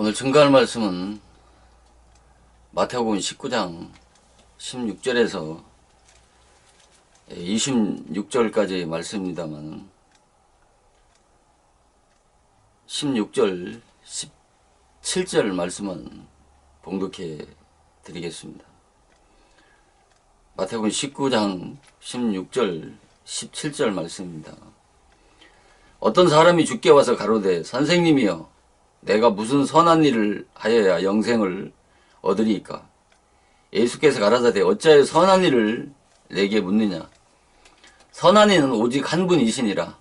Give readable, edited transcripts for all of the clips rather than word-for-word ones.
오늘 증거할 말씀은 마태복음 19장 16절에서 26절까지의 말씀입니다만 16절, 17절 말씀은 봉독해 드리겠습니다. 마태복음 19장 16절, 17절 말씀입니다. 어떤 사람이 주께 와서 가로되 선생님이여 내가 무슨 선한 일을 하여야 영생을 얻으리이까? 예수께서 가라사대 어찌하여 선한 일을 내게 묻느냐? 선한 이는 오직 한 분이시니라.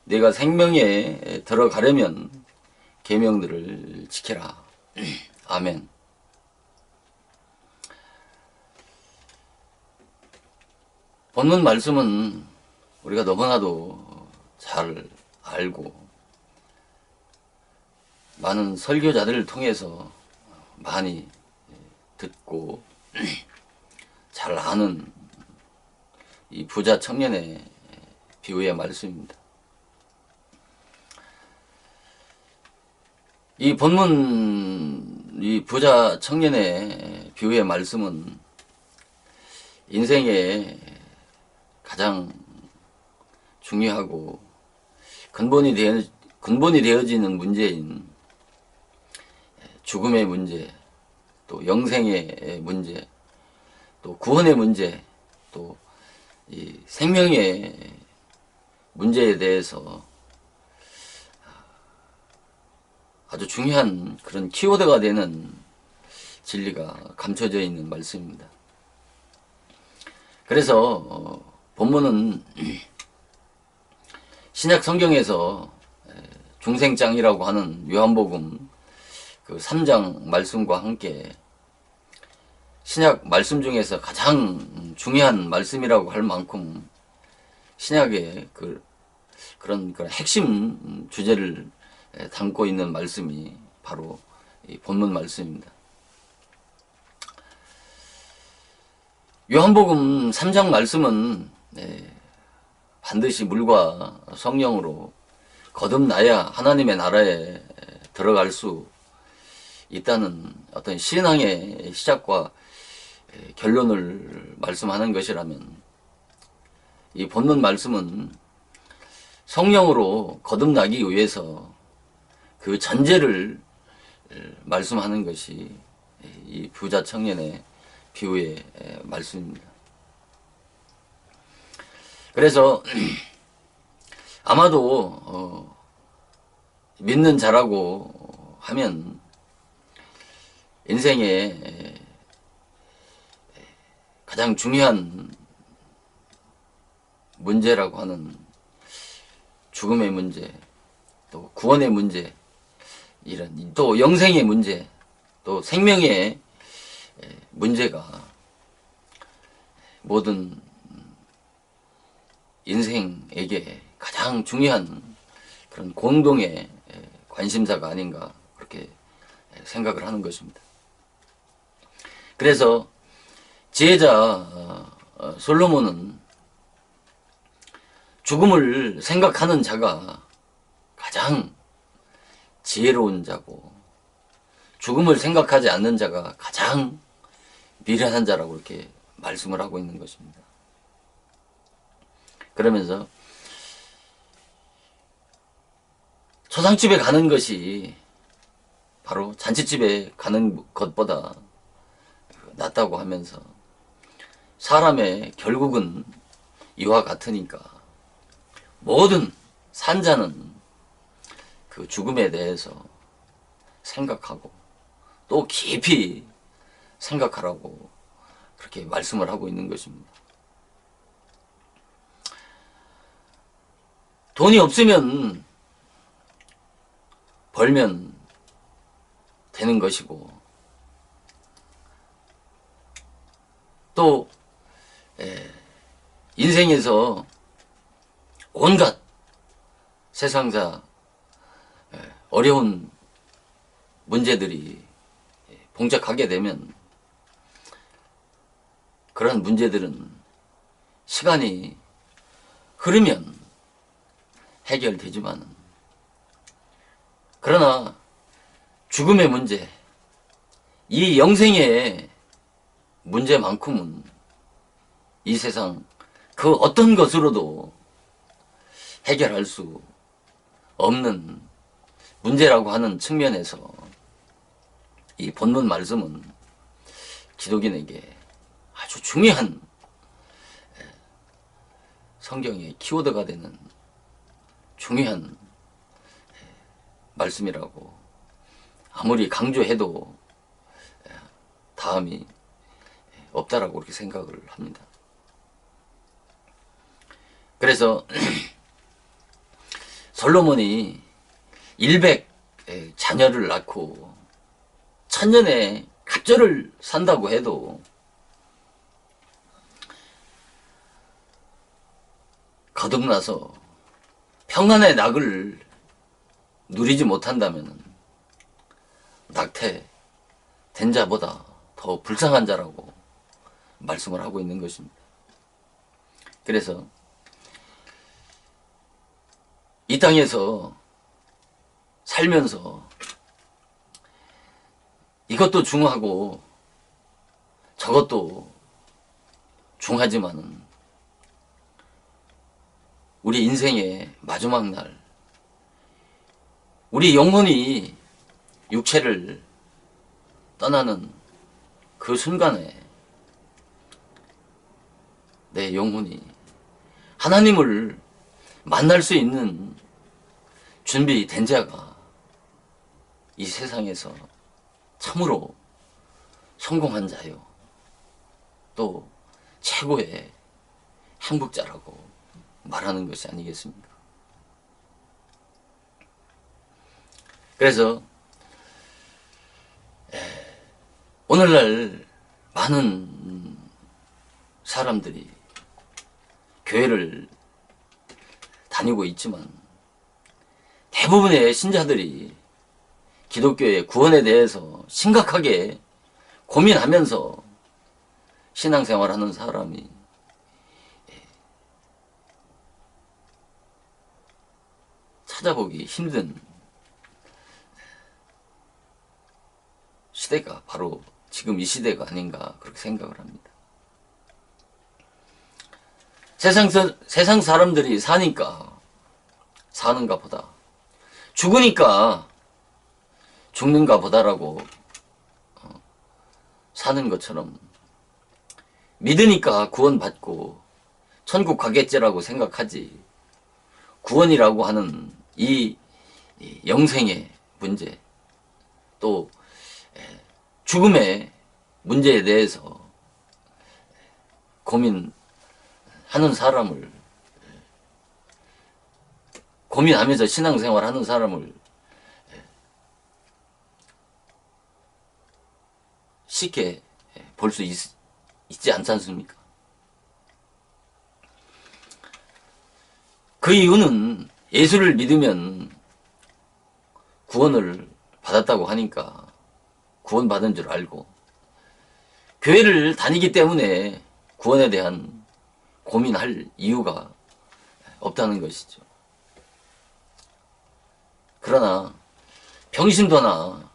내가 생명에 들어가려면 계명들을 지켜라. 아멘. 본문 말씀은 우리가 너무나도 잘 알고 많은 설교자들을 통해서 많이 듣고 잘 아는 이 부자 청년의 비유의 말씀입니다. 이 본문 이 부자 청년의 비유의 말씀은 인생의 가장 중요하고 근본이 되어지는 문제인 죽음의 문제, 또 영생의 문제, 또 구원의 문제, 또 이 생명의 문제에 대해서 아주 중요한 그런 키워드가 되는 진리가 감춰져 있는 말씀입니다. 그래서 본문은 신약 성경에서 중생장이라고 하는 요한복음 그 3장 말씀과 함께 신약 말씀 중에서 가장 중요한 말씀이라고 할 만큼 신약의 그런 핵심 주제를 담고 있는 말씀이 바로 이 본문 말씀입니다. 요한복음 3장 말씀은 반드시 물과 성령으로 거듭나야 하나님의 나라에 들어갈 수 있다는 어떤 신앙의 시작과 결론을 말씀하는 것이라면, 이 본문 말씀은 성령으로 거듭나기 위해서 그 전제를 말씀하는 것이 이 부자 청년의 비유의 말씀입니다. 그래서 아마도 믿는 자라고 하면 인생의 가장 중요한 문제라고 하는 죽음의 문제, 또 구원의 문제, 이런 또 영생의 문제, 또 생명의 문제가 모든 인생에게 가장 중요한 그런 공동의 관심사가 아닌가 그렇게 생각을 하는 것입니다. 그래서 지혜자 솔로몬은 죽음을 생각하는 자가 가장 지혜로운 자고 죽음을 생각하지 않는 자가 가장 미련한 자라고 이렇게 말씀을 하고 있는 것입니다. 그러면서 초상집에 가는 것이 바로 잔치집에 가는 것보다 낫다고 하면서 사람의 결국은 이와 같으니까 모든 산자는 그 죽음에 대해서 생각하고 또 깊이 생각하라고 그렇게 말씀을 하고 있는 것입니다. 돈이 없으면 벌면 되는 것이고, 또 인생에서 온갖 세상사 어려운 문제들이 봉착하게 되면 그런 문제들은 시간이 흐르면 해결되지만, 그러나 죽음의 문제, 이 영생의 문제만큼은 이 세상 그 어떤 것으로도 해결할 수 없는 문제라고 하는 측면에서 이 본문 말씀은 기독인에게 아주 중요한 성경의 키워드가 되는 중요한 말씀이라고 아무리 강조해도 다음이 없다라고 그렇게 생각을 합니다. 그래서 솔로몬이 100 자녀를 낳고 1000년의 갑절을 산다고 해도 거듭나서 평안의 낙을 누리지 못한다면 낙태된 자보다 더 불쌍한 자라고 말씀을 하고 있는 것입니다. 그래서 이 땅에서 살면서 이것도 중하고 저것도 중하지만은 우리 인생의 마지막 날, 우리 영혼이 육체를 떠나는 그 순간에 내 영혼이 하나님을 만날 수 있는 준비된 자가 이 세상에서 참으로 성공한 자요, 또 최고의 행복자라고 말하는 것이 아니겠습니까? 그래서 오늘날 많은 사람들이 교회를 다니고 있지만 대부분의 신자들이 기독교의 구원에 대해서 심각하게 고민하면서 신앙생활하는 사람이 찾아보기 힘든 시대가 바로 지금 이 시대가 아닌가 그렇게 생각을 합니다. 세상 사람들이 사니까 사는가 보다, 죽으니까 죽는가 보다라고 사는 것처럼 믿으니까 구원받고 천국 가겠지라고 생각하지, 구원이라고 하는 이 영생의 문제, 또 죽음의 문제에 대해서 고민하는 사람을, 고민하면서 신앙생활하는 사람을 쉽게 볼 수 있지 않지 않습니까? 그 이유는 예수를 믿으면 구원을 받았다고 하니까 구원받은 줄 알고, 교회를 다니기 때문에 구원에 대한 고민할 이유가 없다는 것이죠. 그러나 평신도나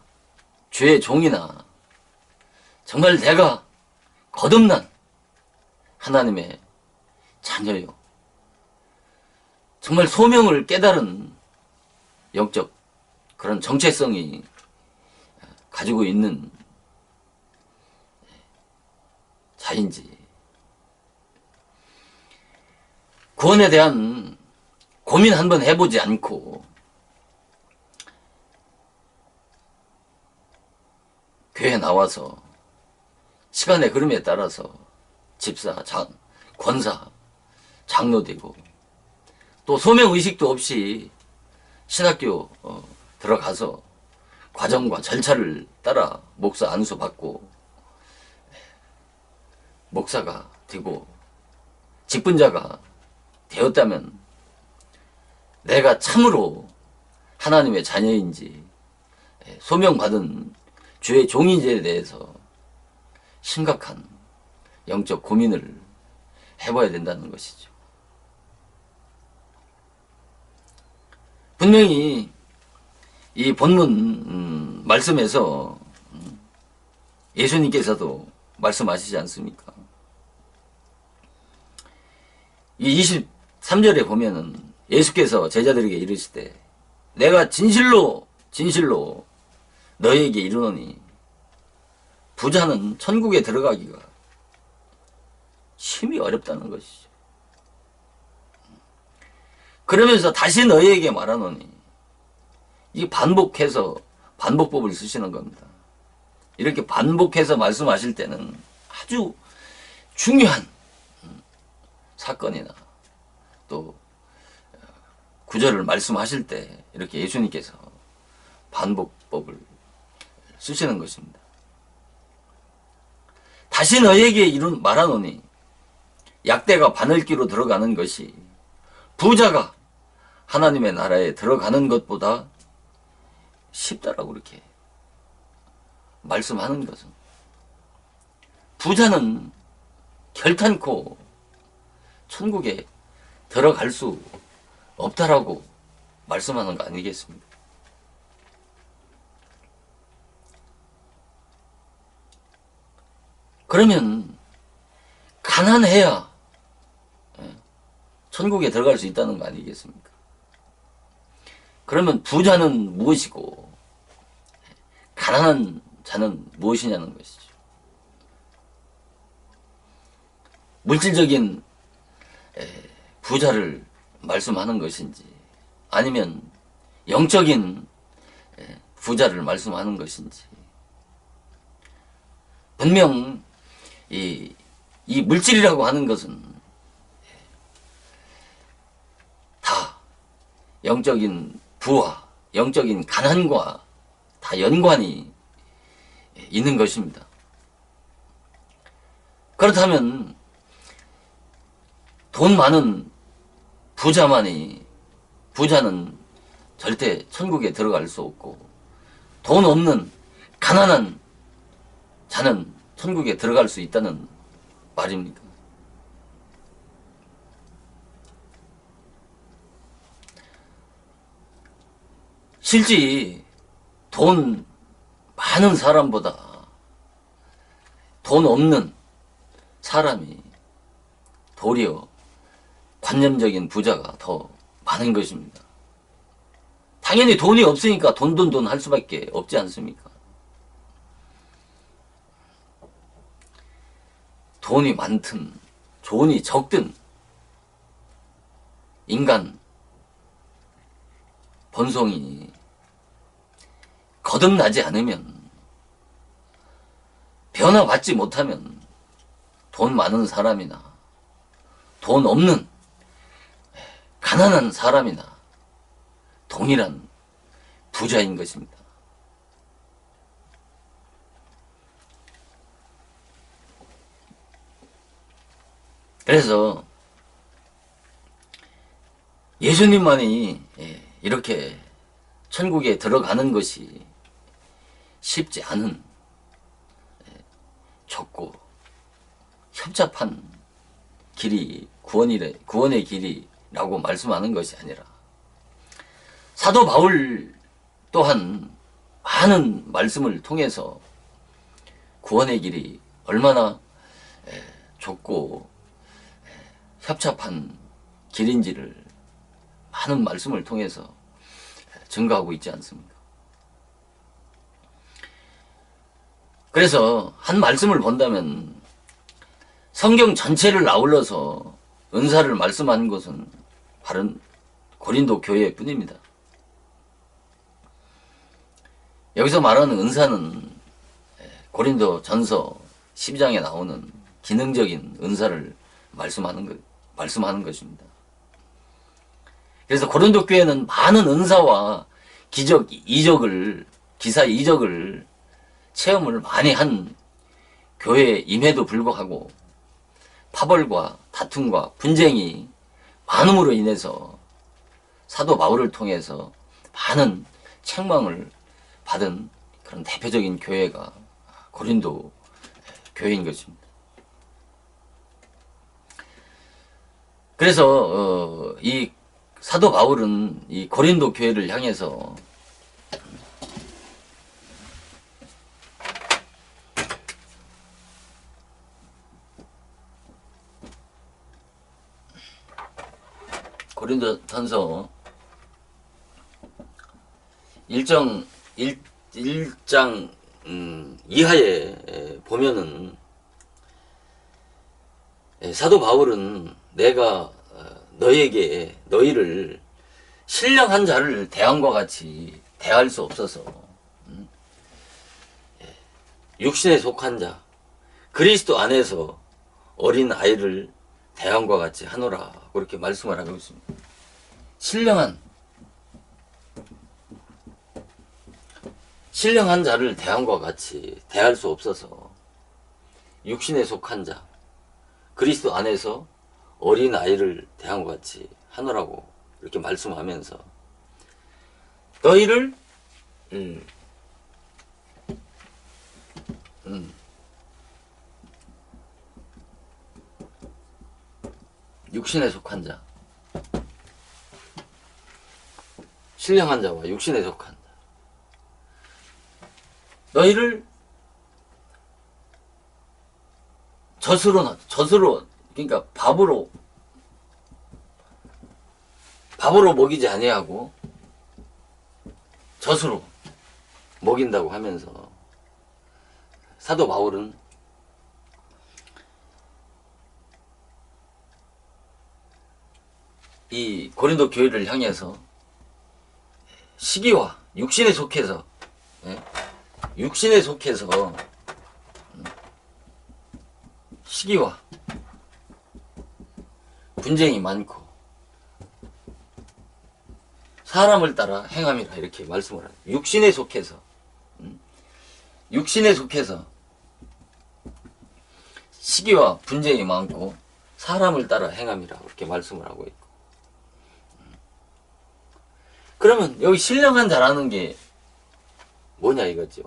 죄의 종이나 정말 내가 거듭난 하나님의 자녀요, 정말 소명을 깨달은 영적 그런 정체성이 가지고 있는 자인지, 구원에 대한 고민 한번 해보지 않고 교회에 나와서 시간의 흐름에 따라서 집사, 권사, 장로 되고, 또 소명의식도 없이 신학교 들어가서 과정과 절차를 따라 목사 안수 받고 목사가 되고 직분자가 되었다면 내가 참으로 하나님의 자녀인지 소명받은 주의 종인지에 대해서 심각한 영적 고민을 해봐야 된다는 것이죠. 분명히 이 본문 말씀에서 예수님께서도 말씀하시지 않습니까? 이 23절에 보면은 예수께서 제자들에게 이르시되 내가 진실로 진실로 너희에게 이르노니 부자는 천국에 들어가기가 심히 어렵다는 것이죠. 그러면서 다시 너희에게 말하노니 이 반복해서 반복법을 쓰시는 겁니다. 이렇게 반복해서 말씀하실 때는 아주 중요한 사건이나 또 구절을 말씀하실 때 이렇게 예수님께서 반복법을 쓰시는 것입니다. 다시 너희에게 말하노니 약대가 바늘기로 들어가는 것이 부자가 하나님의 나라에 들어가는 것보다 쉽다라고 이렇게 말씀하는 것은 부자는 결탄코 천국에 들어갈 수 없다라고 말씀하는 거 아니겠습니까? 그러면 가난해야 천국에 들어갈 수 있다는 거 아니겠습니까? 그러면 부자는 무엇이고 가난한 자는 무엇이냐는 것이죠. 물질적인 부자를 말씀하는 것인지 아니면 영적인 부자를 말씀하는 것인지 분명 이 물질이라고 하는 것은 다 영적인 부와 영적인 가난과 다 연관이 있는 것입니다. 그렇다면 돈 많은 부자는 절대 천국에 들어갈 수 없고 돈 없는 가난한 자는 천국에 들어갈 수 있다는 말입니까? 실제 돈 많은 사람보다 돈 없는 사람이 도리어 관념적인 부자가 더 많은 것입니다. 당연히 돈이 없으니까 돈 할 수밖에 없지 않습니까? 돈이 많든 돈이 적든 인간 본성이 거듭나지 않으면 변화받지 못하면 돈 많은 사람이나 돈 없는 가난한 사람이나 동일한 부자인 것입니다. 그래서 예수님만이 이렇게 천국에 들어가는 것이 쉽지 않은 좁고 협잡한 길이 구원의 길이라고 말씀하는 것이 아니라 사도 바울 또한 많은 말씀을 통해서 구원의 길이 얼마나 좁고 협잡한 길인지를 많은 말씀을 통해서 증거하고 있지 않습니까? 그래서 한 말씀을 본다면 성경 전체를 아울러서 은사를 말씀하는 것은 바른 고린도 교회뿐입니다. 여기서 말하는 은사는 고린도 전서 12장에 나오는 기능적인 은사를 말씀하는 것입니다. 그래서 고린도 교회는 많은 은사와 기사 이적을 체험을 많이 한 교회임에도 불구하고 파벌과 다툼과 분쟁이 많음으로 인해서 사도 바울을 통해서 많은 책망을 받은 그런 대표적인 교회가 고린도 교회인 것입니다. 그래서 이 사도 바울은 이 고린도 교회를 향해서 고린도전서 1장 이하에 보면은 사도 바울은 내가 너희를 신령한 자를 대함과 같이 대할 수 없어서 육신에 속한 자 그리스도 안에서 어린 아이를 대함과 같이 하노라 그렇게 말씀을 하고 있습니다. 신령한 자를 대함과 같이 대할 수 없어서 육신에 속한 자 그리스도 안에서 어린 아이를 대함과 같이 하노라고 이렇게 말씀하면서 너희를 육신에 속한 자 신령한 자와 육신에 속한 자 너희를 젖으로 그러니까 밥으로 먹이지 아니하고 젖으로 먹인다고 하면서 사도 바울은 이 고린도 교회를 향해서 시기와 육신에 속해서 시기와 분쟁이 많고 사람을 따라 행함이라 이렇게 말씀을 합니다. 육신에 속해서 시기와 분쟁이 많고 사람을 따라 행함이라 그렇게 말씀을 하고 있고 그러면 여기 신령한 자라는 게 뭐냐 이거죠.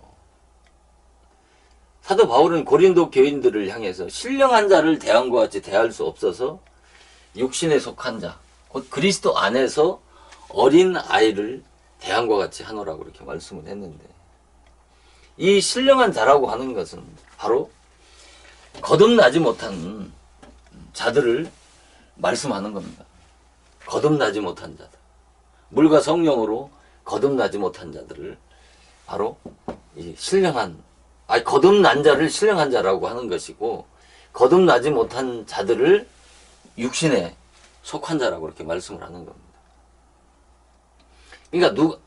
사도 바울은 고린도 교인들을 향해서 신령한 자를 대함과 같이 대할 수 없어서 육신에 속한 자, 곧 그리스도 안에서 어린 아이를 대함과 같이 하노라고 이렇게 말씀을 했는데 이 신령한 자라고 하는 것은 바로 거듭나지 못한 자들을 말씀하는 겁니다. 거듭나지 못한 자들. 물과 성령으로 거듭나지 못한 자들을 바로 이 거듭난 자를 신령한 자라고 하는 것이고 거듭나지 못한 자들을 육신에 속한 자라고 이렇게 말씀을 하는 겁니다. 그러니까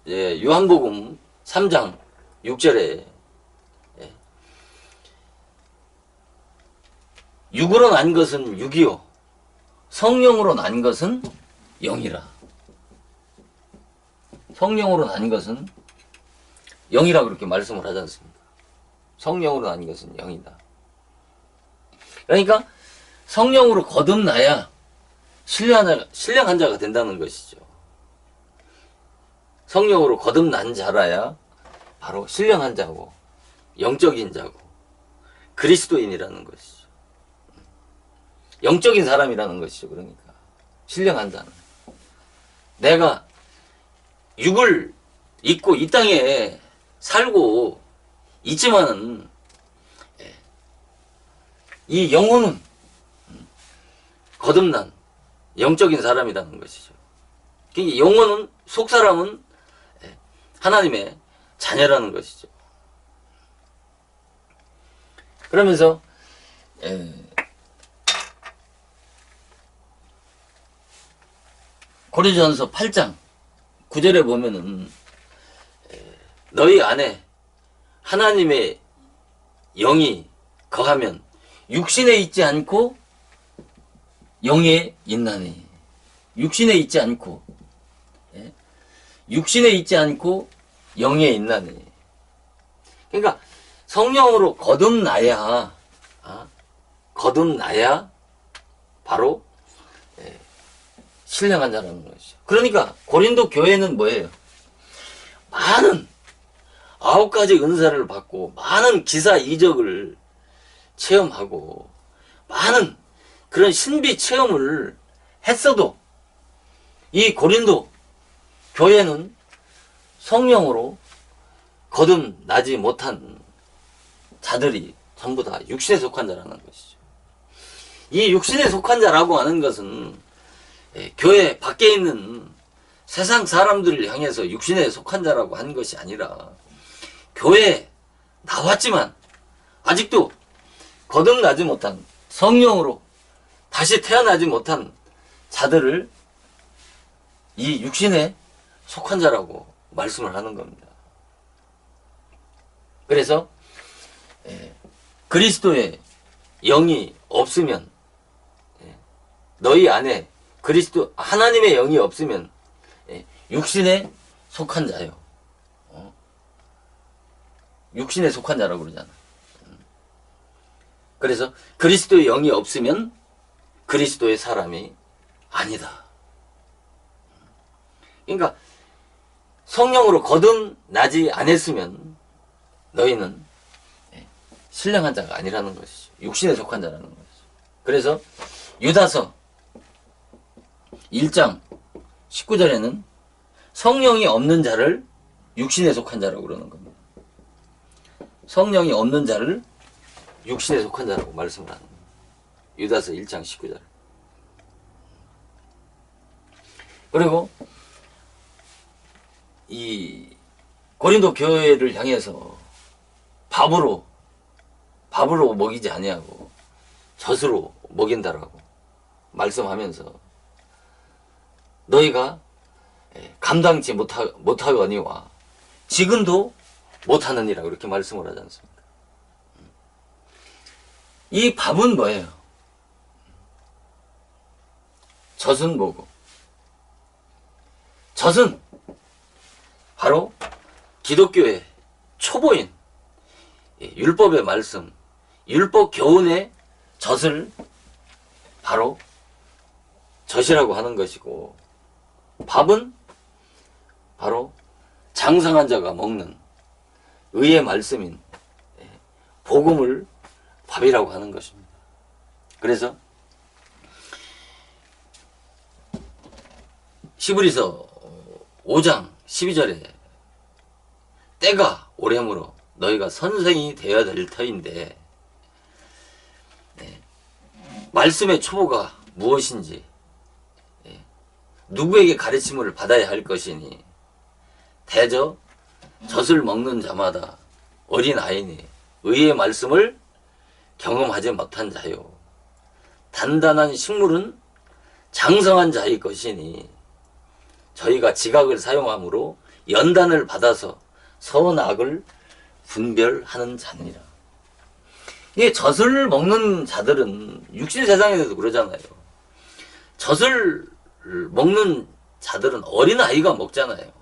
요한복음 3장 6절에 육으로 난 것은 육이요 성령으로 난 것은 영이라. 성령으로 난 것은 영이라 그렇게 말씀을 하지 않습니까? 성령으로 난 것은 영이다. 그러니까 성령으로 거듭나야 신령한 자가 된다는 것이죠. 성령으로 거듭난 자라야 바로 신령한 자고 영적인 자고 그리스도인이라는 것이죠. 영적인 사람이라는 것이죠. 그러니까 신령한 자는 내가 육을 입고 이 땅에 살고 있지만은 이 영혼은 거듭난 영적인 사람이라는 것이죠. 영혼은 속사람은 하나님의 자녀라는 것이죠. 그러면서 고린도전서 8장 9절에 보면은 너희 안에 하나님의 영이 거하면 육신에 있지 않고 영에 있나니. 육신에 있지 않고 영에 있나니. 그러니까 성령으로 거듭나야 바로 신령한 자라는 것이죠. 그러니까 고린도 교회는 뭐예요? 많은 9가지 은사를 받고 많은 기사 이적을 체험하고 많은 그런 신비 체험을 했어도 이 고린도 교회는 성령으로 거듭나지 못한 자들이 전부 다 육신에 속한 자라는 것이죠. 이 육신에 속한 자라고 하는 것은 교회 밖에 있는 세상 사람들을 향해서 육신에 속한 자라고 한 것이 아니라 교회에 나왔지만 아직도 거듭나지 못한 성령으로 다시 태어나지 못한 자들을 이 육신에 속한 자라고 말씀을 하는 겁니다. 그래서 그리스도의 영이 없으면, 너희 안에 그리스도 하나님의 영이 없으면 육신에 속한 자요. 육신에 속한 자라고 그러잖아. 그래서 그리스도의 영이 없으면 그리스도의 사람이 아니다. 그러니까 성령으로 거듭나지 않았으면 너희는 신령한 자가 아니라는 것이죠. 육신에 속한 자라는 것이죠. 그래서 유다서 1장 19절에는 성령이 없는 자를 육신에 속한 자라고 그러는 겁니다. 성령이 없는 자를 육신에 속한 자라고 말씀을 하는 겁니다. 유다서 1장 19절. 그리고 이 고린도 교회를 향해서 밥으로 먹이지 아니하고 젖으로 먹인다라고 말씀하면서 너희가 감당치 못하거니와 지금도 못하느니라 그렇게 말씀을 하지 않습니까? 이 밥은 뭐예요? 젖은 뭐고? 젖은 바로 기독교의 초보인 율법의 말씀, 율법 교훈의 젖을 바로 젖이라고 하는 것이고, 밥은 바로 장성한 자가 먹는 의의 말씀인 복음을 밥이라고 하는 것입니다. 그래서 히브리서 5장 12절에 때가 오래므로 너희가 선생이 되어야 될 터인데, 말씀의 초보가 무엇인지 누구에게 가르침을 받아야 할 것이니 대저 젖을 먹는 자마다 어린 아이니 의의 말씀을 경험하지 못한 자요, 단단한 식물은 장성한 자의 것이니 저희가 지각을 사용함으로 연단을 받아서 선악을 분별하는 자니라. 이 젖을 먹는 자들은 육신 세상에서도 그러잖아요. 젖을 먹는 자들은 어린 아이가 먹잖아요.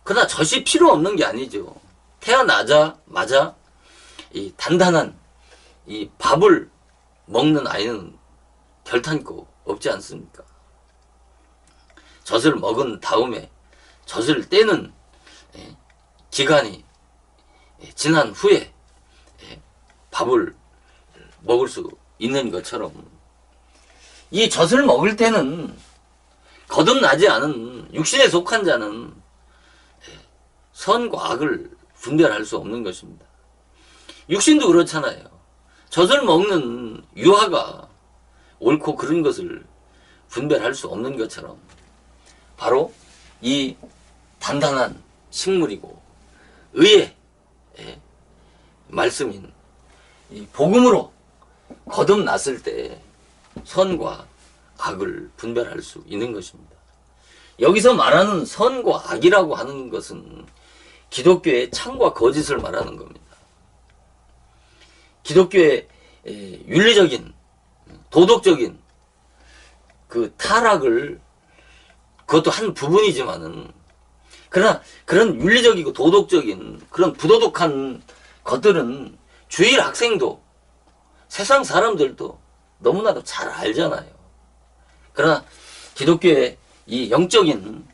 그러나 젖이 필요 없는 게 아니죠. 태어나자마자 이 단단한 이 밥을 먹는 아이는 결탄코 없지 않습니까? 젖을 먹은 다음에 젖을 떼는 기간이 지난 후에 밥을 먹을 수 있는 것처럼 이 젖을 먹을 때는 거듭나지 않은 육신에 속한 자는 선과 악을 분별할 수 없는 것입니다. 육신도 그렇잖아요. 젖을 먹는 유아가 옳고 그른 것을 분별할 수 없는 것처럼 바로 이 단단한 식물이고 의의 말씀인 이 복음으로 거듭났을 때 선과 악을 분별할 수 있는 것입니다. 여기서 말하는 선과 악이라고 하는 것은 기독교의 참과 거짓을 말하는 겁니다. 기독교의 윤리적인, 도덕적인 그 타락을, 그것도 한 부분이지만은, 그러나 그런 윤리적이고 도덕적인 그런 부도덕한 것들은 주일 학생도 세상 사람들도 너무나도 잘 알잖아요. 그러나 기독교의 이 영적인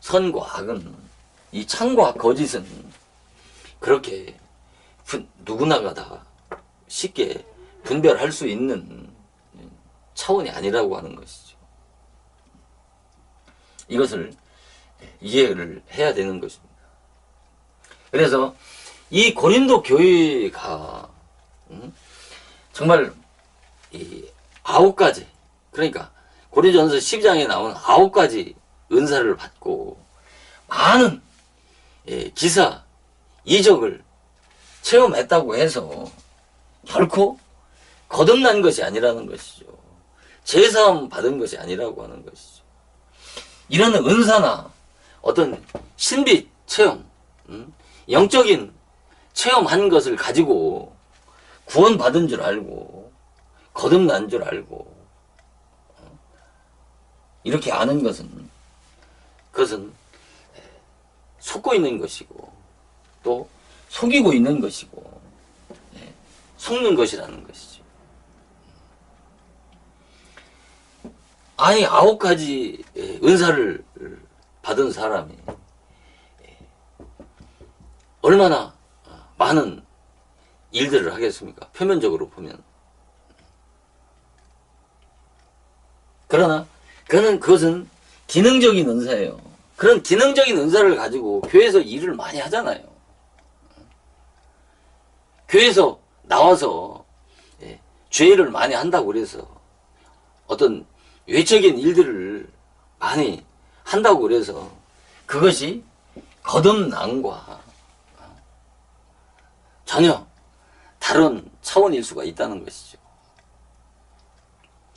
선과 악은, 이 참과 거짓은 그렇게 누구나가 다 쉽게 분별할 수 있는 차원이 아니라고 하는 것이죠. 이것을 이해를 해야 되는 것입니다. 그래서 이 고린도 교회가 정말 이 9가지 그러니까 고린도전서 12장에 나온 9가지 은사를 받고 많은 기사, 이적을 체험했다고 해서 결코 거듭난 것이 아니라는 것이죠. 제사함 받은 것이 아니라고 하는 것이죠. 이런 은사나 어떤 신비 체험, 영적인 체험한 것을 가지고 구원받은 줄 알고 거듭난 줄 알고 이렇게 아는 그것은 속고 있는 것이고 또 속이고 있는 것이고 속는 것이라는 것이죠. 아예 9가지 은사를 받은 사람이 얼마나 많은 일들을 하겠습니까? 표면적으로 보면. 그러나 그것은 기능적인 은사예요. 그런 기능적인 은사를 가지고 교회에서 일을 많이 하잖아요. 교회에서 나와서 죄를 많이 한다고 그래서 어떤 외적인 일들을 많이 한다고 그래서 그것이 거듭남과 전혀 다른 차원일 수가 있다는 것이죠.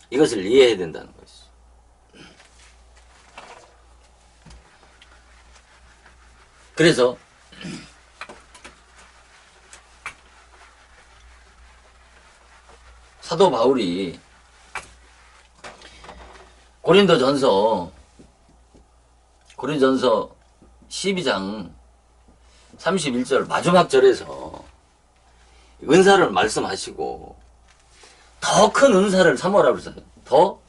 이것을 이해해야 된다는 것이죠. 그래서 사도 바울이 고린도전서 12장 31절 마지막 절에서 은사를 말씀하시고 더 큰 은사를 사모하라고 그랬어요. 더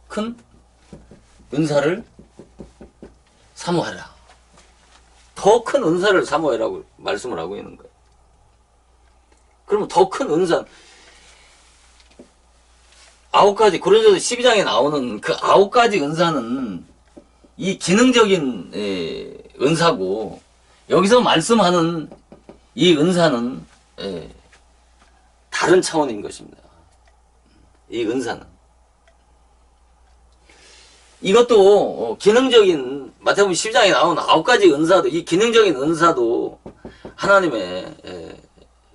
큰 은사를 사모하라. 더 큰 은사를 사모하라고 말씀을 하고 있는 거예요. 그러면 더 큰 은사 9가지 고린도서 12장에 나오는 그 9가지 은사는 이 기능적인 은사고 여기서 말씀하는 이 은사는 다른 차원인 것입니다. 이 은사는 이것도 기능적인 마태복음 10장에 나온 9가지 은사도 이 기능적인 은사도 하나님의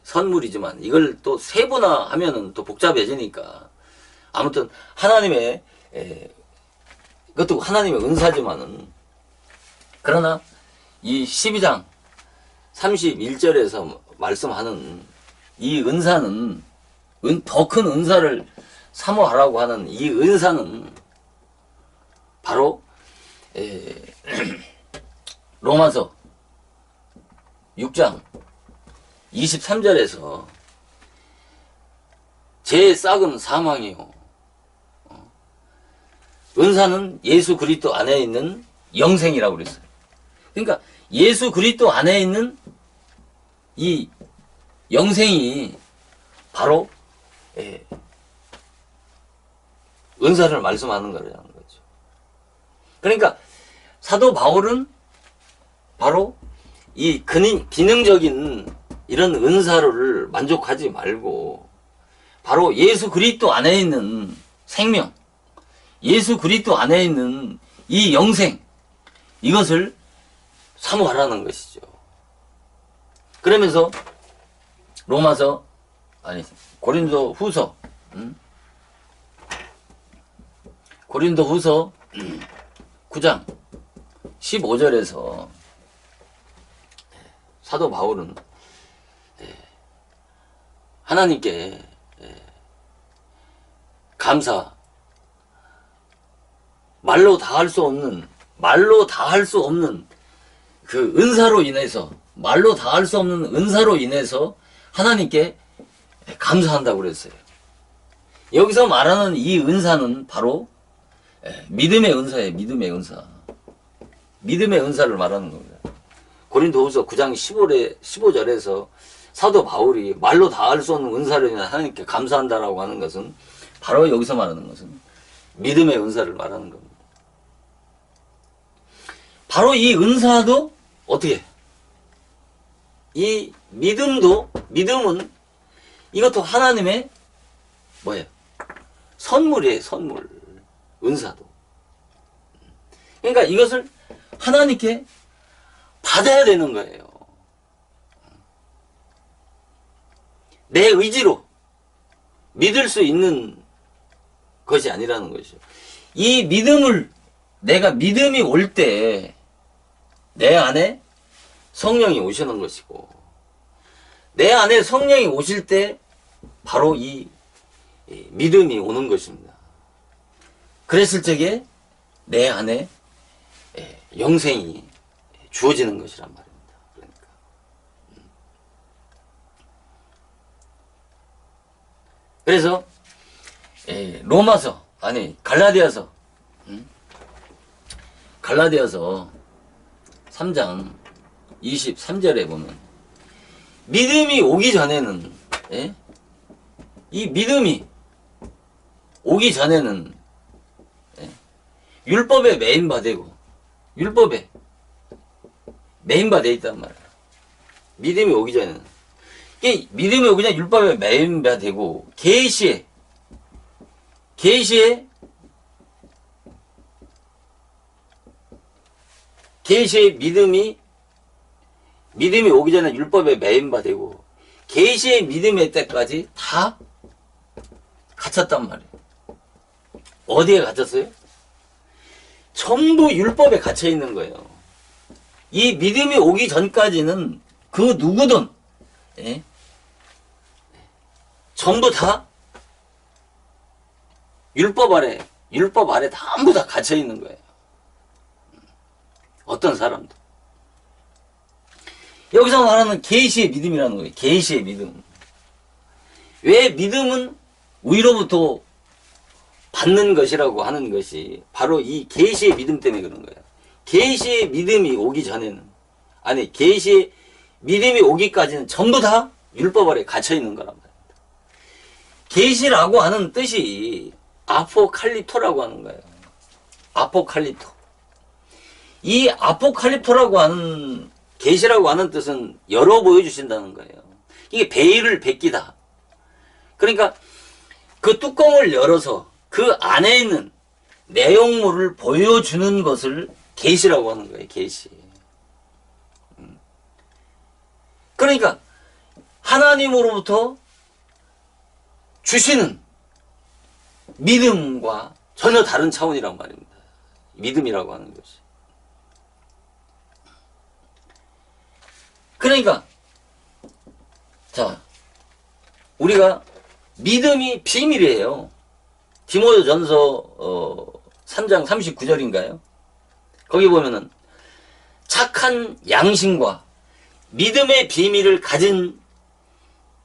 선물이지만 이걸 또 세분화하면은 또 복잡해지니까 아무튼 하나님의 그것도 하나님의 은사지만은 그러나 이 12장 31절에서 말씀하는 이 은사는 더 큰 은사를 사모하라고 하는 이 은사는 바로 로마서 6장 23절에서 제 싹은 사망이요 은사는 예수 그리스도 안에 있는 영생이라고 그랬어요. 그러니까 예수 그리스도 안에 있는 이 영생이 바로 은사를 말씀하는 거라는 거죠. 그러니까 사도 바울은 바로 이 기능적인 이런 은사를 만족하지 말고 바로 예수 그리스도 안에 있는 생명, 예수 그리스도 안에 있는 이 영생, 이것을 사모하라는 것이죠. 그러면서 고린도 후서 9장 15절에서 사도 바울은 하나님께 감사, 말로 다 할 수 없는 그 은사로 인해서, 말로 다 할 수 없는 은사로 인해서 하나님께 감사한다고 그랬어요. 여기서 말하는 이 은사는 바로 믿음의 은사예요. 믿음의 은사. 믿음의 은사를 말하는 겁니다. 고린도후서 9장 15절에서 사도 바울이 말로 다 할 수 없는 은사로 인해 하나님께 감사한다라고 하는 것은 바로 여기서 말하는 것은 믿음의 은사를 말하는 겁니다. 바로 이 은사도 어떻게? 이 믿음은 이것도 하나님의 뭐예요? 선물이에요, 선물. 은사도. 그러니까 이것을 하나님께 받아야 되는 거예요. 내 의지로 믿을 수 있는 것이 아니라는 것이죠. 이 믿음을, 내가 믿음이 올 때 내 안에 성령이 오시는 것이고, 내 안에 성령이 오실 때 바로 이 믿음이 오는 것입니다. 그랬을 적에 내 안에 영생이 주어지는 것이란 말입니다. 그러니까. 그래서 로마서, 아니 갈라디아서 3장 23절에 보면, 믿음이 오기 전에는, 이 믿음이 오기 전에는 율법에 매인바되고, 율법에 매인바돼 있단 말이야. 믿음이 오기 전에는. 이게 믿음이 오기 전에 율법에 매인바되고, 계시에 믿음이 오기 전에 율법에 매인바되고, 계시의 믿음의 때까지 다 갇혔단 말이에요. 어디에 갇혔어요? 전부 율법에 갇혀 있는 거예요. 이 믿음이 오기 전까지는 그 누구든 전부 다 율법 아래 전부 다 갇혀 있는 거예요. 어떤 사람도. 여기서 말하는 계시의 믿음이라는 거예요. 계시의 믿음. 왜 믿음은 위로부터 받는 것이라고 하는 것이 바로 이 계시의 믿음 때문에 그런 거예요. 계시의 믿음이 오기 전에는, 아니 계시의 믿음이 오기까지는 전부 다 율법 아래 갇혀 있는 거란 말입니다. 계시라고 하는 뜻이 아포칼립토라고 하는 거예요. 아포칼립토. 이 아포칼립토라고 하는, 계시라고 하는 뜻은 열어 보여주신다는 거예요. 이게 베일을 벗기다. 그러니까 그 뚜껑을 열어서 그 안에 있는 내용물을 보여주는 것을 계시라고 하는 거예요. 계시. 그러니까 하나님으로부터 주시는 믿음과 전혀 다른 차원이란 말입니다. 믿음이라고 하는 것이. 그러니까 자, 우리가 믿음이 비밀이에요. 디모데전서 3장 39절인가요? 거기 보면은 착한 양심과 믿음의 비밀을 가진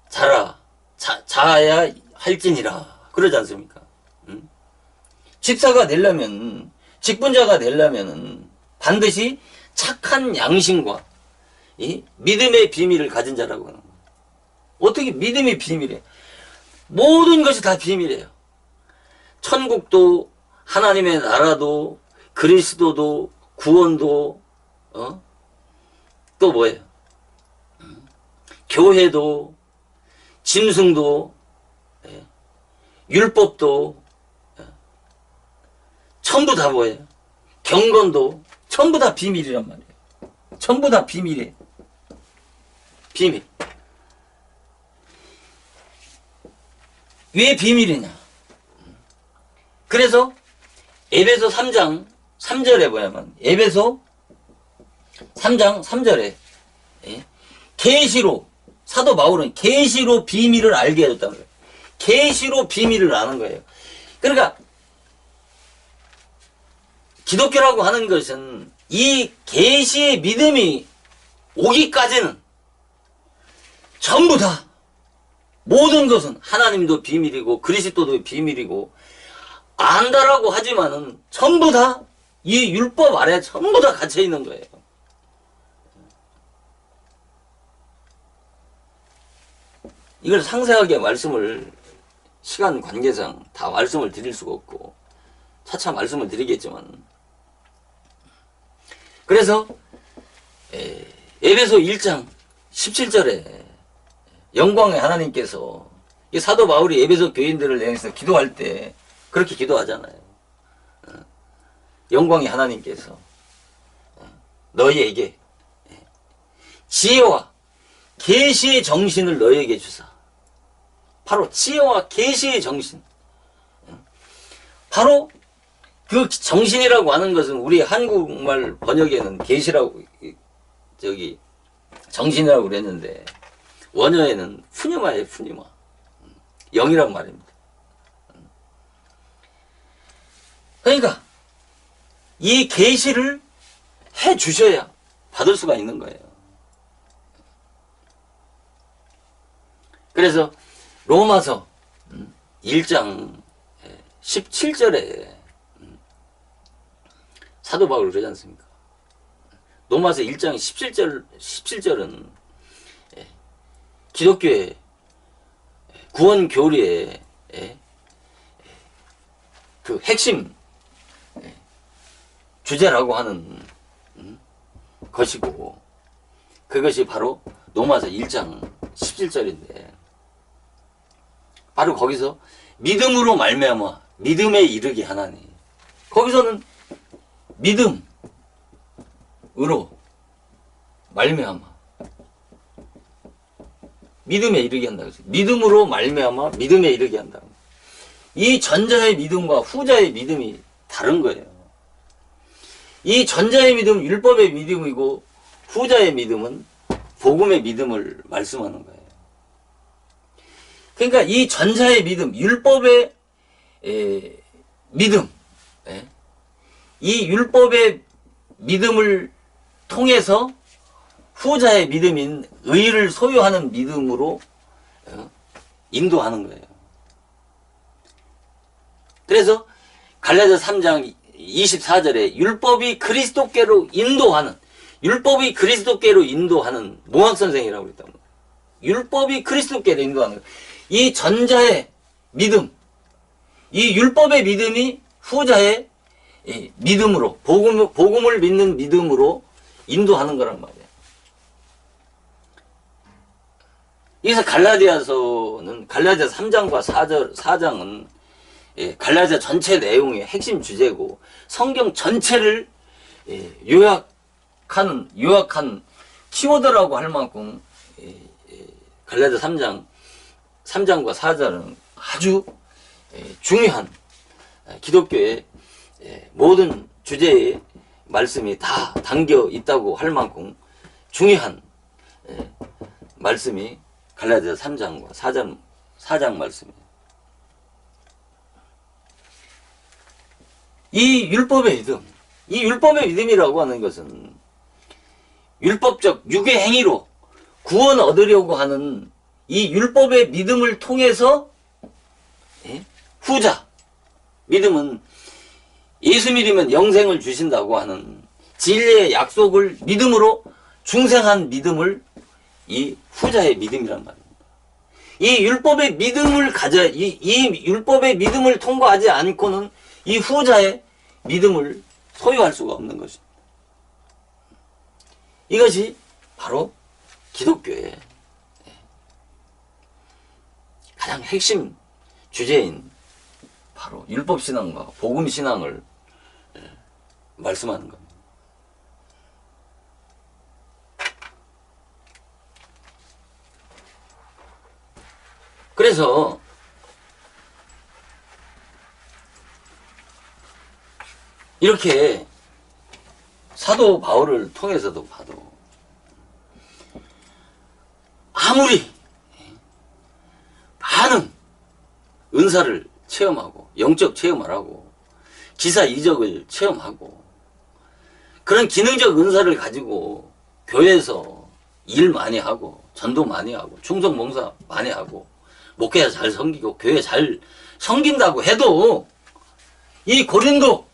자야 할지니라 그러지 않습니까? 집사가 되려면, 직분자가 되려면 반드시 착한 양심과 이 믿음의 비밀을 가진 자라고 하는 거예요. 어떻게 믿음이 비밀이에요? 모든 것이 다 비밀이에요. 천국도, 하나님의 나라도, 그리스도도, 구원도, 또 뭐예요? 교회도, 짐승도, 율법도, 전부 다 뭐예요? 경건도, 전부 다 비밀이란 말이에요. 전부 다 비밀이에요. 비밀. 왜 비밀이냐? 그래서 에베소 3장 3절에 보면, 에베소 3장 3절에 계시로, 사도 바울은 계시로 비밀을 알게 해줬다는 거예요. 계시로 비밀을 아는 거예요. 그러니까 기독교라고 하는 것은 이 계시의 믿음이 오기까지는 전부 다, 모든 것은 하나님도 비밀이고 그리스도도 비밀이고 안다라고 하지만은 전부 다 이 율법 아래 전부 다 갇혀 있는 거예요. 이걸 상세하게 말씀을, 시간 관계상 다 말씀을 드릴 수가 없고 차차 말씀을 드리겠지만, 그래서 에베소 1장 17절에 영광의 하나님께서, 이 사도 바울이 에베소 교인들을 향해서 기도할 때 그렇게 기도하잖아요. 영광의 하나님께서 너희에게 지혜와 계시의 정신을 너희에게 주사. 바로 지혜와 계시의 정신. 바로 그 정신이라고 하는 것은 우리 한국말 번역에는 계시라고 정신이라고 그랬는데 원어에는 푸뉴마예요. 푸뉴마. 영이란 말입니다. 그러니까 이 계시를 해 주셔야 받을 수가 있는 거예요. 그래서 로마서 1장 17절에 사도 바울이 그러지 않습니까? 로마서 1장 17절은 기독교의 구원 교리의 그 핵심 주제라고 하는 것이고, 그것이 바로 로마서 1장 17절인데 바로 거기서 믿음으로 말미암아 믿음에 이르게 하나니, 거기서는 믿음으로 말미암아 믿음에 이르게 한다. 믿음으로 말미암아 믿음에 이르게 한다. 이 전자의 믿음과 후자의 믿음이 다른 거예요. 이 전자의 믿음은 율법의 믿음이고 후자의 믿음은 복음의 믿음을 말씀하는 거예요. 그러니까 이 전자의 믿음, 율법의 믿음, 이 율법의 믿음을 통해서 후자의 믿음인 의를 소유하는 믿음으로 인도하는 거예요. 그래서 갈라디아 3장 24절에 율법이 그리스도께로 인도하는 몽학선생이라고 그랬단 말이에요. 율법이 그리스도께로 인도하는 거예요. 이 전자의 믿음, 이 율법의 믿음이 후자의 믿음으로, 복음을 믿는 믿음으로 인도하는 거란 말이에요. 여기서 갈라디아서는 갈라디아 3장과 4장은 갈라디아 전체 내용의 핵심 주제고 성경 전체를 요약한 키워드라고 할 만큼 갈라디아 3장과 4장은 아주 중요한 기독교의 모든 주제의 말씀이 다 담겨 있다고 할 만큼 중요한 말씀이 갈라디아 3장과 4장 말씀이에요. 이 율법의 믿음이라고 하는 것은 율법적 육의 행위로 구원 얻으려고 하는 이 율법의 믿음을 통해서 후자 믿음은 예수 믿으면 영생을 주신다고 하는 진리의 약속을 믿음으로 중생한 믿음을 이 후자의 믿음이란 말입니다. 이 율법의 믿음을 이 율법의 믿음을 통과하지 않고는 이 후자의 믿음을 소유할 수가 없는 것입니다. 이것이 바로 기독교의 가장 핵심 주제인 바로 율법신앙과 복음신앙을 말씀하는 겁니다. 그래서 이렇게 사도 바울을 통해서도 봐도 아무리 많은 은사를 체험하고 영적 체험을 하고 기사 이적을 체험하고 그런 기능적 은사를 가지고 교회에서 일 많이 하고 전도 많이 하고 충성 봉사 많이 하고 목회자 잘 섬기고 교회 잘 섬긴다고 해도 이 고린도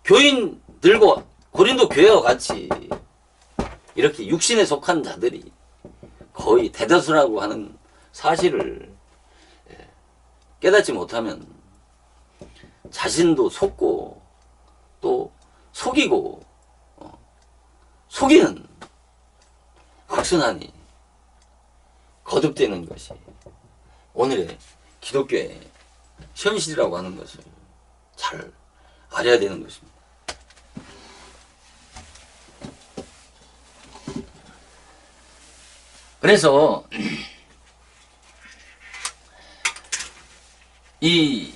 교인들과 고린도 교회와 같이 이렇게 육신에 속한 자들이 거의 대다수라고 하는 사실을 깨닫지 못하면 자신도 속고 또 속이고 속이는 악순환이 거듭되는 것이 오늘의 기독교의 현실이라고 하는 것을 잘 알아야 되는 것입니다. 그래서 이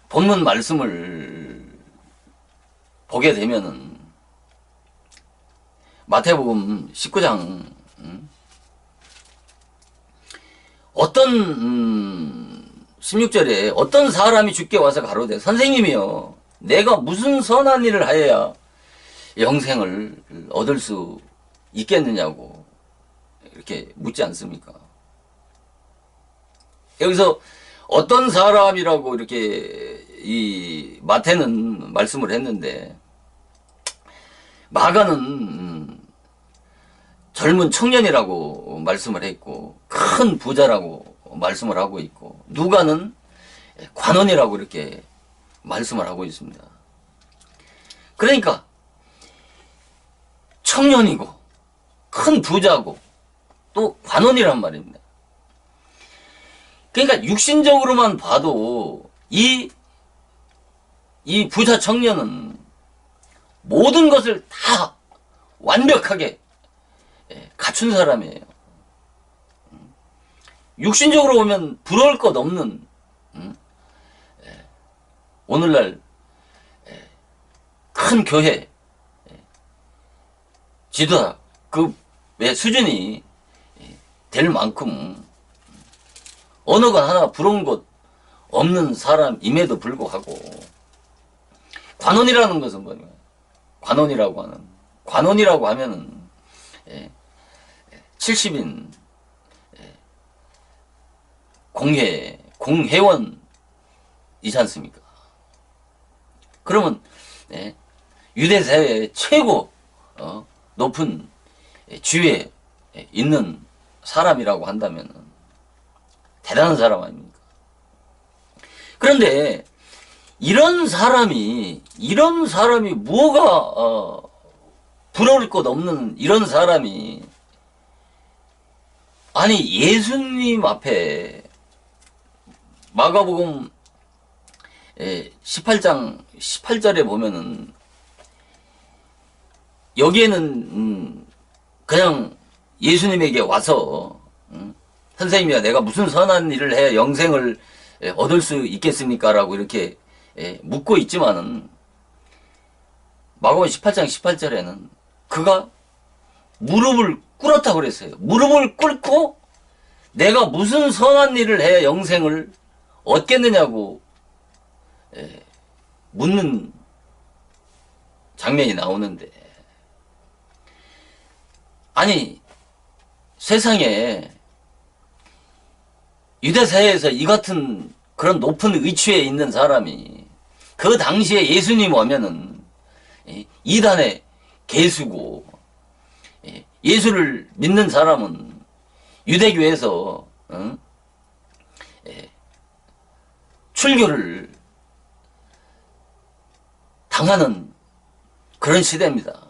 본문 말씀을 보게 되면은 마태복음 19장 어떤 16절에 어떤 사람이 주께 와서 가로되 선생님이여 내가 무슨 선한 일을 하여야 영생을 얻을 수 있겠느냐고 이렇게 묻지 않습니까? 여기서 어떤 사람이라고 이렇게 이 마태는 말씀을 했는데 마가는 젊은 청년이라고 말씀을 했고 큰 부자라고 말씀을 하고 있고 누가는 관원이라고 이렇게 말씀을 하고 있습니다. 그러니까 청년이고 큰 부자고 또 관원이란 말입니다. 그러니까 육신적으로만 봐도 이 부자 청년은 모든 것을 다 완벽하게 갖춘 사람이에요. 육신적으로 보면 부러울 것 없는 오늘날 큰 교회 지도자급의 수준이 될 만큼 어느 것 하나 부러운 것 없는 사람임에도 불구하고 관원이라는 것은 뭐냐? 관원이라고 하면은 70인 공회원이지 않습니까? 그러면 유대 사회의 최고 높은 지위에 있는 사람이라고 한다면 대단한 사람 아닙니까? 그런데 이런 사람이 뭐가 부러울 것 없는 이런 사람이 아니 예수님 앞에 마가복음 18장 18절에 보면은 여기에는 그냥 예수님에게 와서 선생님이야 내가 무슨 선한 일을 해야 영생을 얻을 수 있겠습니까? 라고 이렇게 묻고 있지만은 마가복음 18장 18절에는 그가 무릎을 꿇었다고 그랬어요. 무릎을 꿇고 내가 무슨 선한 일을 해야 영생을 얻겠느냐고 묻는 장면이 나오는데 아니 세상에 유대사회에서 이 같은 그런 높은 위치에 있는 사람이 그 당시에 예수님 오면은 이단의 개수고 예수를 믿는 사람은 유대교에서 출교를 당하는 그런 시대입니다.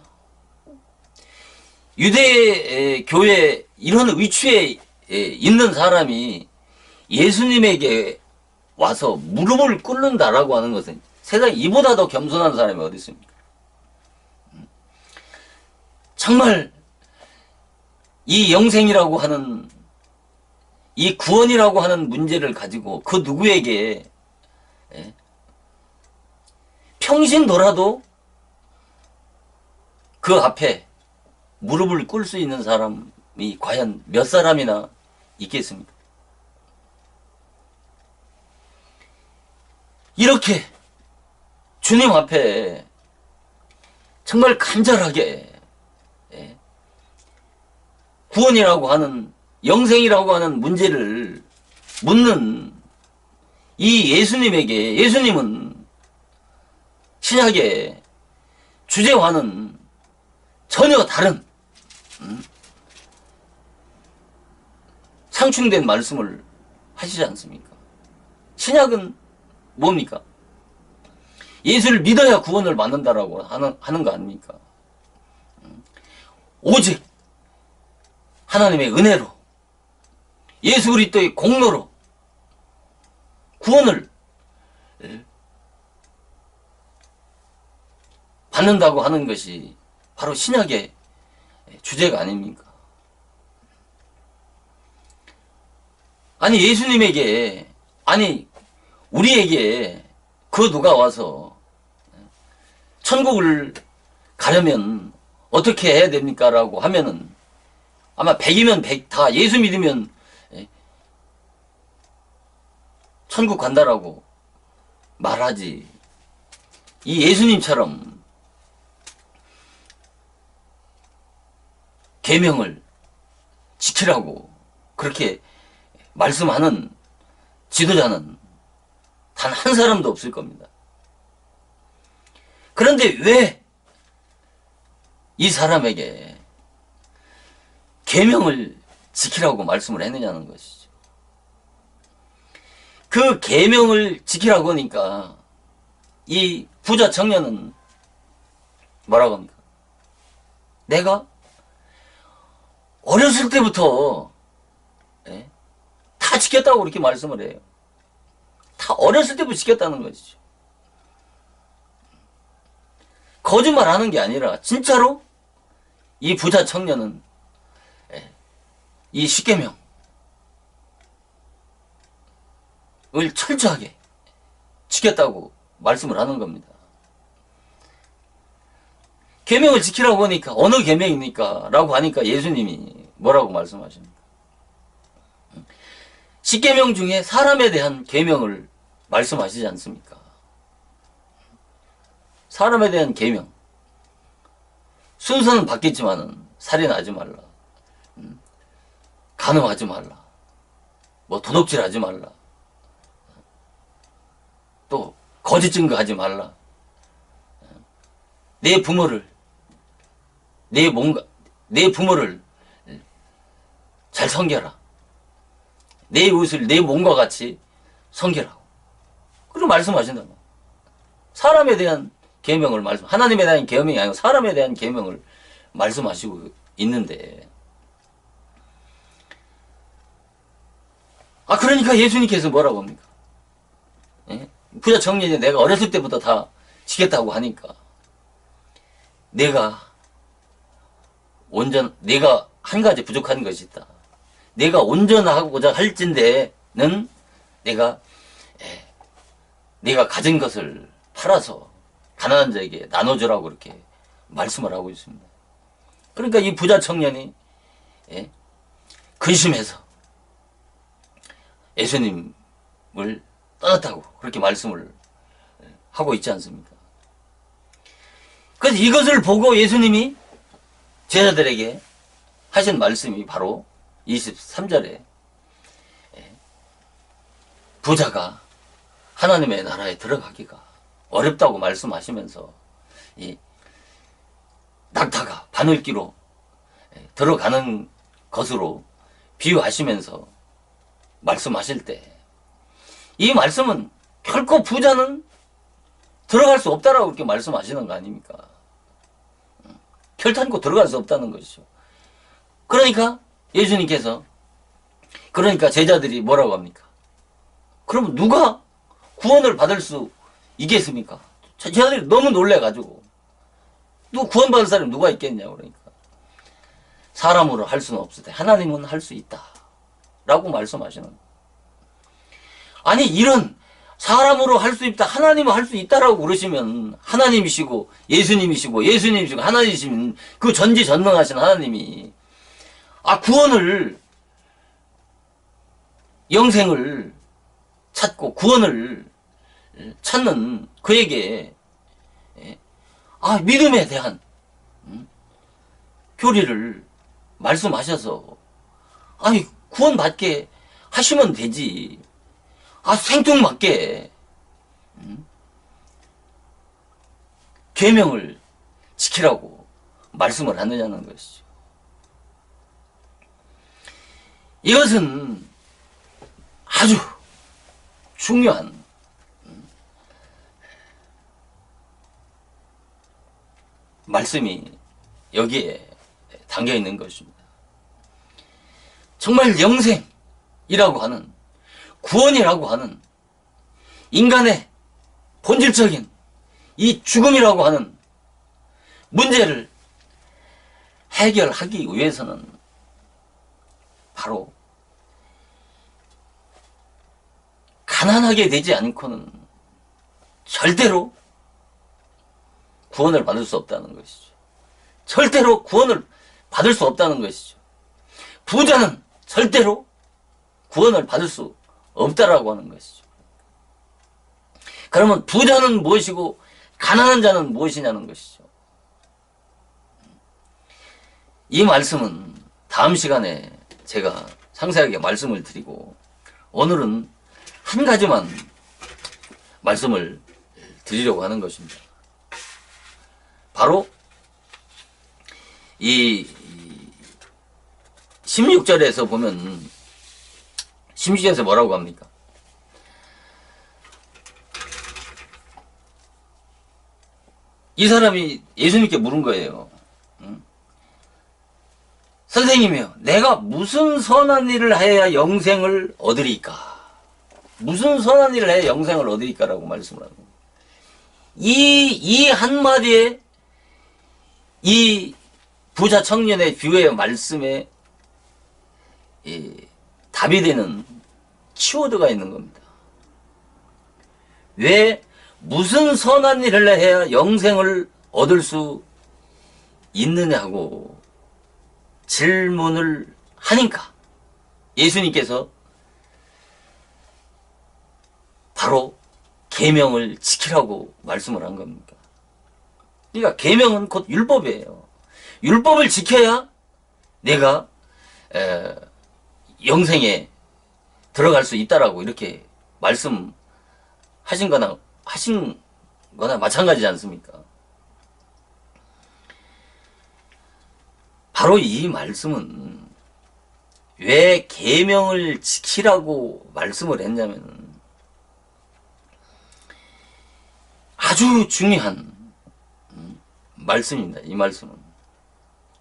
유대교회 이런 위치에 있는 사람이 예수님에게 와서 무릎을 꿇는다라고 하는 것은 세상에 이보다 더 겸손한 사람이 어디 있습니까? 정말 이 영생이라고 하는 이 구원이라고 하는 문제를 가지고 그 누구에게 평신 돌아도 그 앞에 무릎을 꿇을 수 있는 사람이 과연 몇 사람이나 있겠습니까? 이렇게 주님 앞에 정말 간절하게 구원이라고 하는 영생이라고 하는 문제를 묻는 이 예수님에게 예수님은 신약의 주제와는 전혀 다른 상충된 말씀을 하시지 않습니까? 신약은 뭡니까? 예수를 믿어야 구원을 받는다라고 하는 거 아닙니까? 오직 하나님의 은혜로 예수 그리스도의 공로로 구원을 받는다고 하는 것이 바로 신약의 주제가 아닙니까? 아니 예수님에게, 아니 우리에게 그 누가 와서 천국을 가려면 어떻게 해야 됩니까? 라고 하면은 아마 100이면 100 다 예수 믿으면 천국 간다라고 말하지. 이 예수님처럼 계명을 지키라고 그렇게 말씀하는 지도자는 단 한 사람도 없을 겁니다. 그런데 왜 이 사람에게 계명을 지키라고 말씀을 했느냐는 것이죠. 그 계명을 지키라고 하니까 이 부자 청년은 뭐라고 합니까? 내가 어렸을 때부터 다 지켰다고 그렇게 말씀을 해요. 다 어렸을 때부터 지켰다는 것이죠. 거짓말하는 게 아니라 진짜로 이 부자 청년은 이 십계명을 철저하게 지켰다고 말씀을 하는 겁니다. 계명을 지키라고 하니까 어느 계명입니까? 라고 하니까 예수님이 뭐라고 말씀하십니까? 십계명 중에 사람에 대한 계명을 말씀하시지 않습니까? 사람에 대한 계명. 순서는 바뀌었지만은 살인하지 말라. 간음하지 말라. 뭐 도둑질하지 말라. 또 거짓 증거하지 말라. 내 부모를 잘 섬겨라. 내 이웃을 내 몸과 같이 섬기라고. 그리고 말씀하신다. 사람에 대한 계명을 하나님에 대한 계명이 아니고 사람에 대한 계명을 말씀하시고 있는데, 그러니까 예수님께서 뭐라고 합니까? 부자 청년이 내가 어렸을 때부터 다 지켰다고 하니까 내가 한 가지 부족한 것이 있다. 내가 온전하고자 할진대는 내가 가진 것을 팔아서 가난한 자에게 나눠주라고 이렇게 말씀을 하고 있습니다. 그러니까 이 부자 청년이 근심해서 예수님을 떠났다고 그렇게 말씀을 하고 있지 않습니까? 그래서 이것을 보고 예수님이 제자들에게 하신 말씀이 바로 23절에 부자가 하나님의 나라에 들어가기가 어렵다고 말씀하시면서 이 낙타가 바늘기로 들어가는 것으로 비유하시면서 말씀하실 때 이 말씀은 결코 부자는 들어갈 수 없다라고 그렇게 말씀하시는 거 아닙니까? 결단코 들어갈 수 없다는 것이죠. 그러니까 예수님께서 그러니까 제자들이 뭐라고 합니까? 그럼 누가 구원을 받을 수 있겠습니까? 제자들이 너무 놀래가지고 구원받을 사람이 누가 있겠냐고. 그러니까 사람으로 할 수는 없을 때 하나님은 할 수 있다 라고 말씀하시는 거예요. 아니 이런 사람으로 할 수 있다, 하나님은 할 수 있다라고 그러시면 하나님이시고 예수님이시고 하나님이시면 그 전지전능하신 하나님이 구원을, 영생을 찾고 구원을 찾는 그에게 믿음에 대한 교리를 말씀하셔서 구원받게 하시면 되지. 생뚱맞게 계명을 지키라고 말씀을 하느냐는 것이죠. 이것은 아주 중요한 말씀이 여기에 담겨 있는 것입니다. 정말 영생이라고 하는, 구원이라고 하는 인간의 본질적인 이 죽음이라고 하는 문제를 해결하기 위해서는 바로 가난하게 되지 않고는 절대로 구원을 받을 수 없다는 것이죠. 절대로 구원을 받을 수 없다는 것이죠. 부자는 절대로 구원을 받을 수 없다라고 하는 것이죠. 그러면 부자는 무엇이고 가난한 자는 무엇이냐는 것이죠. 이 말씀은 다음 시간에 제가 상세하게 말씀을 드리고, 오늘은 한 가지만 말씀을 드리려고 하는 것입니다. 바로 이 16절에서 보면, 16절에서 뭐라고 합니까? 이 사람이 예수님께 물은 거예요. 선생님이요, 내가 무슨 선한 일을 해야 영생을 얻으리까? 무슨 선한 일을 해야 영생을 얻으리까라고 말씀을 하는 거예요. 이 한마디에 이 부자 청년의 비유의 말씀에 답이 되는 키워드가 있는 겁니다. 왜 무슨 선한 일을 해야 영생을 얻을 수 있느냐고 질문을 하니까 예수님께서 바로 계명을 지키라고 말씀을 한 겁니다. 그러니까 계명은 곧 율법이에요. 율법을 지켜야 내가 영생에 들어갈 수 있다라고 이렇게 말씀하신 거나 마찬가지지 않습니까? 바로 이 말씀은 왜 계명을 지키라고 말씀을 했냐면, 아주 중요한 말씀입니다. 이 말씀은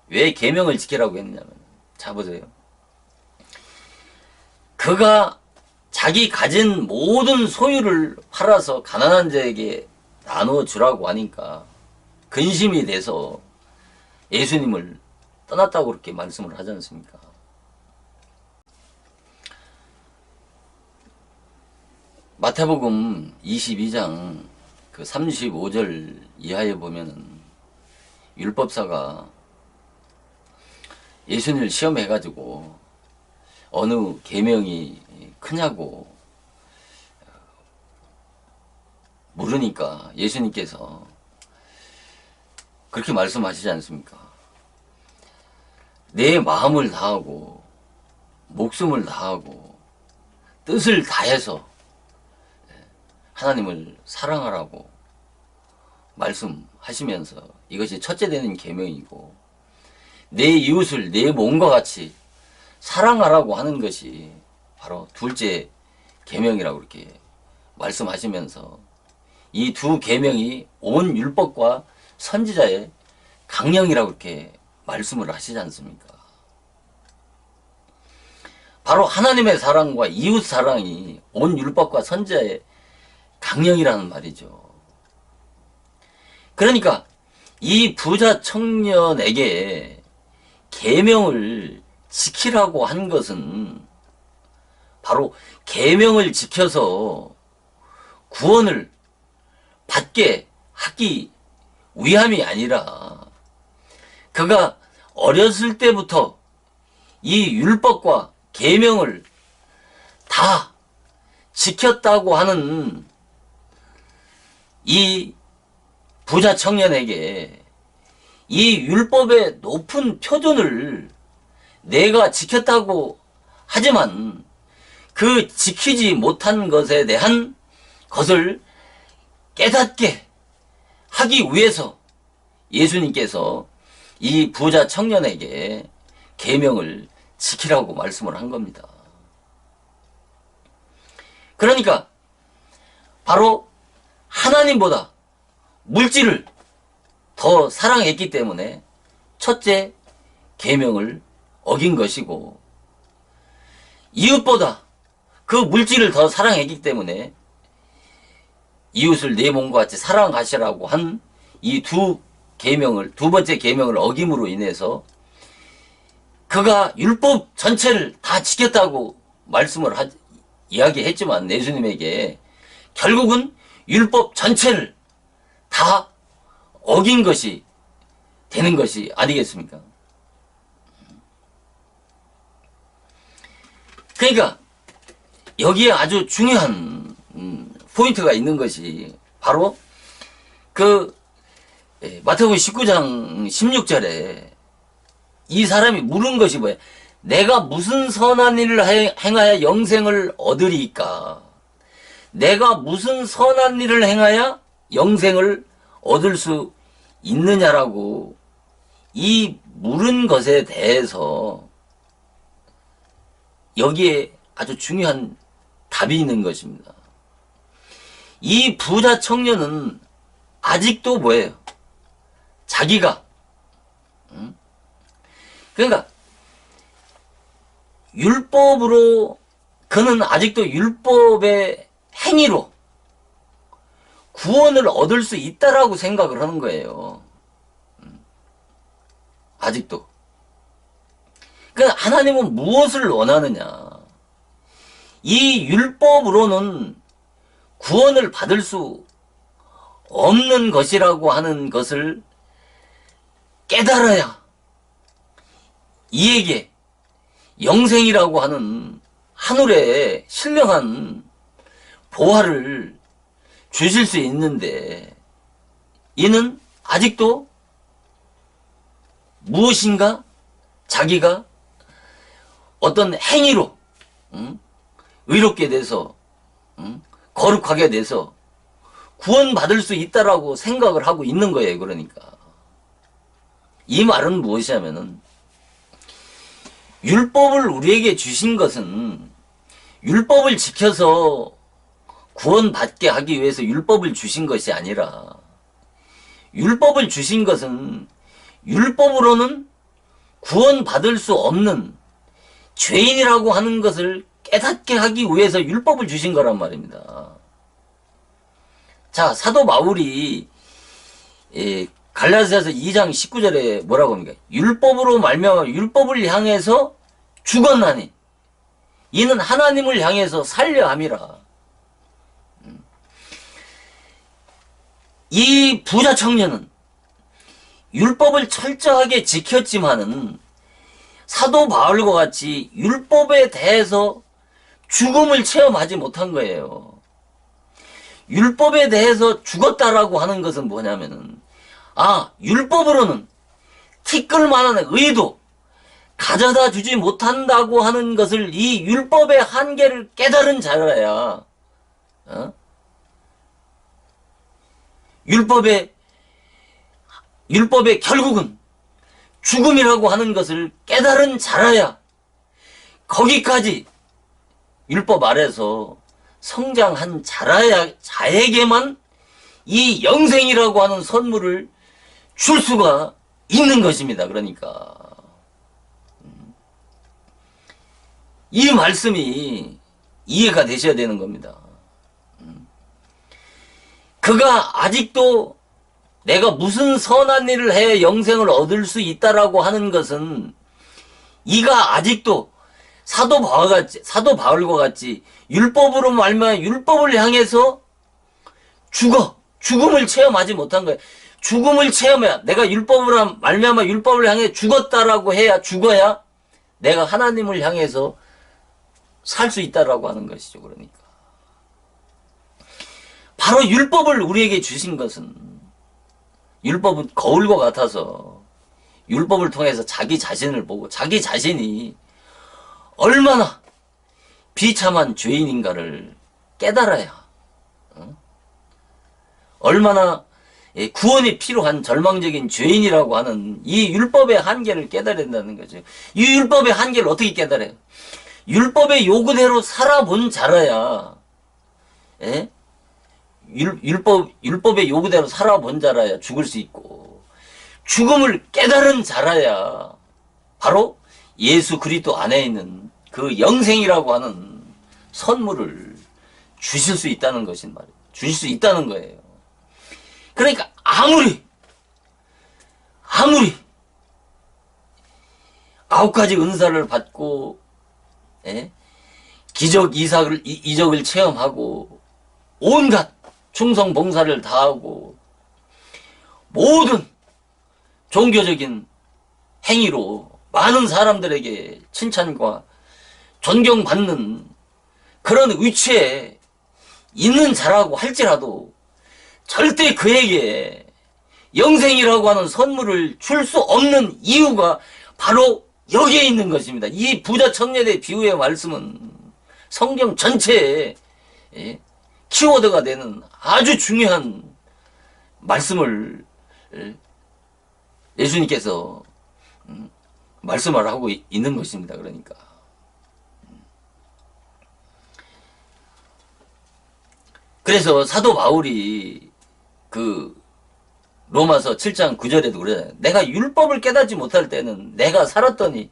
왜 계명을 지키라고 했냐면, 자 보세요. 그가 자기 가진 모든 소유를 팔아서 가난한 자에게 나눠주라고 하니까 근심이 돼서 예수님을 떠났다고 그렇게 말씀을 하지 않습니까? 마태복음 22장 그 35절 이하에 보면은 율법사가 예수님을 시험해가지고 어느 계명이 크냐고 물으니까 예수님께서 그렇게 말씀하시지 않습니까? 내 마음을 다하고 목숨을 다하고 뜻을 다해서 하나님을 사랑하라고 말씀하시면서 이것이 첫째 되는 계명이고, 내 이웃을 내 몸과 같이 사랑하라고 하는 것이 바로 둘째 계명이라고 이렇게 말씀하시면서 이 두 계명이 온 율법과 선지자의 강령이라고 이렇게 말씀을 하시지 않습니까? 바로 하나님의 사랑과 이웃 사랑이 온 율법과 선지자의 강령이라는 말이죠. 그러니까 이 부자 청년에게 계명을 지키라고 한 것은 바로 계명을 지켜서 구원을 받게 하기 위함이 아니라, 그가 어렸을 때부터 이 율법과 계명을 다 지켰다고 하는 이 부자 청년에게 이 율법의 높은 표준을 내가 지켰다고 하지만 그 지키지 못한 것에 대한 것을 깨닫게 하기 위해서 예수님께서 이 부자 청년에게 계명을 지키라고 말씀을 한 겁니다. 그러니까 바로 하나님보다 물질을 더 사랑했기 때문에 첫째 계명을 어긴 것이고, 이웃보다 그 물질을 더 사랑했기 때문에 이웃을 내 몸과 같이 사랑하시라고 한 이 두 번째 계명을 어김으로 인해서 그가 율법 전체를 다 지켰다고 말씀을 이야기했지만 예수님에게 결국은 율법 전체를 다 어긴 것이 되는 것이 아니겠습니까? 그러니까 여기에 아주 중요한 포인트가 있는 것이 바로 그 마태복음 19장 16절에 이 사람이 물은 것이 뭐예요? 내가 무슨 선한 일을 행하여 영생을 얻으리까? 내가 무슨 선한 일을 행하여 영생을 얻을 수 있느냐라고 이 물은 것에 대해서 여기에 아주 중요한 답이 있는 것입니다. 이 부자 청년은 아직도 뭐예요? 자기가 그러니까 율법으로 그는 아직도 율법의 행위로 구원을 얻을 수 있다라고 생각을 하는 거예요. 아직도. 그러니까 하나님은 무엇을 원하느냐? 이 율법으로는 구원을 받을 수 없는 것이라고 하는 것을 깨달아야 이에게 영생이라고 하는 하늘의 신령한 보화를 주실 수 있는데 이는 아직도 무엇인가 자기가 어떤 행위로 의롭게 돼서 거룩하게 돼서 구원받을 수 있다라고 생각을 하고 있는 거예요. 그러니까 이 말은 무엇이냐면은 율법을 우리에게 주신 것은 율법을 지켜서 구원받게 하기 위해서 율법을 주신 것이 아니라 율법을 주신 것은 율법으로는 구원받을 수 없는 죄인이라고 하는 것을 깨닫게 하기 위해서 율법을 주신 거란 말입니다. 자, 사도 바울이 갈라디아서 2장 19절에 뭐라고 합니까? 율법으로 말미암아 율법을 향해서 죽었나니 이는 하나님을 향해서 살려 함이라. 이 부자 청년은 율법을 철저하게 지켰지만은 사도 바울과 같이 율법에 대해서 죽음을 체험하지 못한 거예요. 율법에 대해서 죽었다라고 하는 것은 뭐냐면은 율법으로는 티끌 만한 의도 가져다 주지 못한다고 하는 것을 이 율법의 한계를 깨달은 자라야 율법의 결국은 죽음이라고 하는 것을 깨달은 자라야 거기까지 율법 아래서 성장한 자에게만 이 영생이라고 하는 선물을 줄 수가 있는 것입니다. 그러니까 이 말씀이 이해가 되셔야 되는 겁니다. 그가 아직도 내가 무슨 선한 일을 해 영생을 얻을 수 있다라고 하는 것은 이가 아직도 사도 바울과 같이 율법으로 말미암아 율법을 향해서 죽음을 체험하지 못한 거예요. 죽음을 체험해야 내가 율법으로 말미암아 율법을 향해 죽었다라고 해야 죽어야 내가 하나님을 향해서 살 수 있다라고 하는 것이죠. 그러니까 바로 율법을 우리에게 주신 것은 율법은 거울과 같아서 율법을 통해서 자기 자신을 보고 자기 자신이 얼마나 비참한 죄인인가를 깨달아야 얼마나 구원이 필요한 절망적인 죄인이라고 하는 이 율법의 한계를 깨달아야 된다는 거죠. 이 율법의 한계를 어떻게 깨달아요? 율법의 요구대로 살아본 자라야 율법의 요구대로 살아본 자라야 죽을 수 있고 죽음을 깨달은 자라야 바로 예수 그리스도 안에 있는 그 영생이라고 하는 선물을 주실 수 있다는 것인 말이에요. 주실 수 있다는 거예요. 그러니까 아무리 9가지 은사를 받고 기적 이적을 체험하고 온갖 충성 봉사를 다하고 모든 종교적인 행위로 많은 사람들에게 칭찬과 존경받는 그런 위치에 있는 자라고 할지라도 절대 그에게 영생이라고 하는 선물을 줄 수 없는 이유가 바로 여기에 있는 것입니다. 이 부자 청년의 비유의 말씀은 성경 전체에 키워드가 되는 아주 중요한 말씀을 예수님께서 말씀을 하고 있는 것입니다. 그러니까 그래서 사도 바울이 그 로마서 7장 9절에도 그러잖아요. 내가 율법을 깨닫지 못할 때는 내가 살았더니,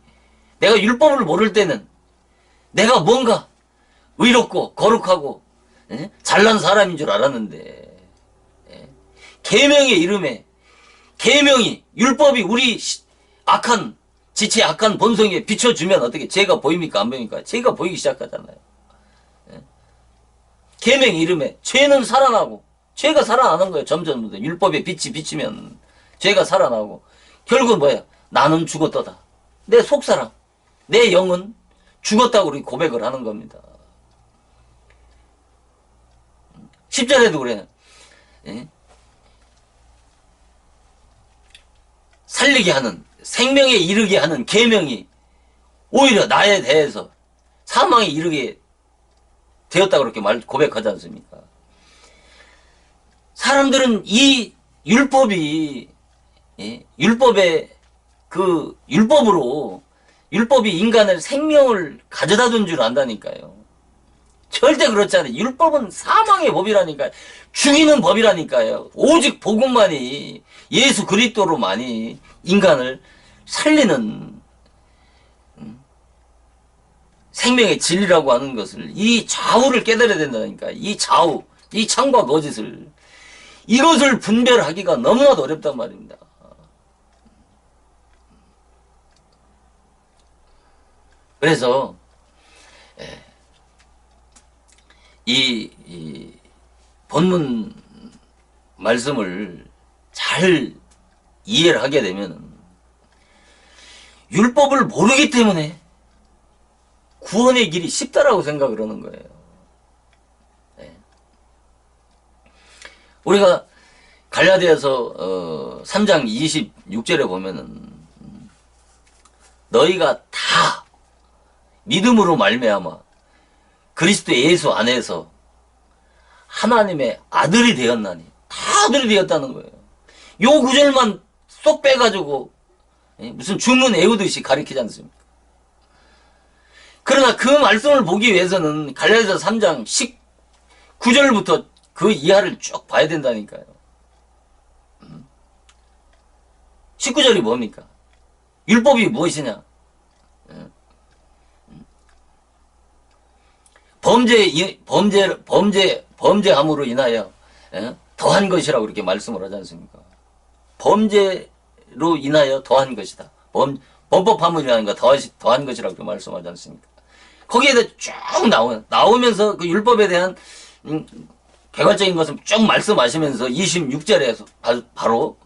내가 율법을 모를 때는 내가 뭔가 의롭고 거룩하고 잘난 사람인 줄 알았는데, 계명의 이름에 계명이, 율법이 우리 악한 지체 악한 본성에 비춰주면 어떻게 죄가 보입니까 안 보입니까? 죄가 보이기 시작하잖아요. 계명의 이름에 죄는 살아나고, 죄가 살아나는 거예요. 점점 율법의 빛이 비치면 죄가 살아나고, 결국은 뭐예요? 나는 죽었도다. 내 속사람, 내 영은 죽었다고 우리 고백을 하는 겁니다. 10절에도 그래요. 살리게 하는, 생명에 이르게 하는 계명이 오히려 나에 대해서 사망에 이르게 되었다고 그렇게 고백하지 않습니까? 사람들은 이 율법이, 율법의 그 율법으로, 율법이 인간을 생명을 가져다 준 줄 안다니까요. 절대 그렇지 않아요. 율법은 사망의 법이라니까요. 죽이는 법이라니까요. 오직 복음만이, 예수 그리스도로만이 인간을 살리는 생명의 진리라고 하는 것을, 이 좌우를 깨달아야 된다니까. 이 좌우, 이 창과 거짓을, 이것을 분별하기가 너무나도 어렵단 말입니다. 그래서 이 본문 말씀을 잘 이해를 하게 되면, 율법을 모르기 때문에 구원의 길이 쉽다라고 생각을 하는 거예요. 우리가 갈라디아서 3장 26절에 보면은, 너희가 다 믿음으로 말미암아 그리스도 예수 안에서 하나님의 아들이 되었나니, 다 아들이 되었다는 거예요. 요 구절만 쏙 빼가지고 무슨 주문 외우듯이 가리키지 않습니까? 그러나 그 말씀을 보기 위해서는 갈라디아서 3장 19절부터 그 이하를 쭉 봐야 된다니까요. 19절이 뭡니까? 율법이 무엇이냐? 범죄함으로 인하여 더한 것이라고 이렇게 말씀을 하지 않습니까? 범죄로 인하여 더한 것이다. 범법함으로 인하여 더한 것이라고 이렇게 말씀하지 않습니까? 거기에 대해 쭉 나오면서 그 율법에 대한 개괄적인 것을 쭉 말씀하시면서 26절에서 바로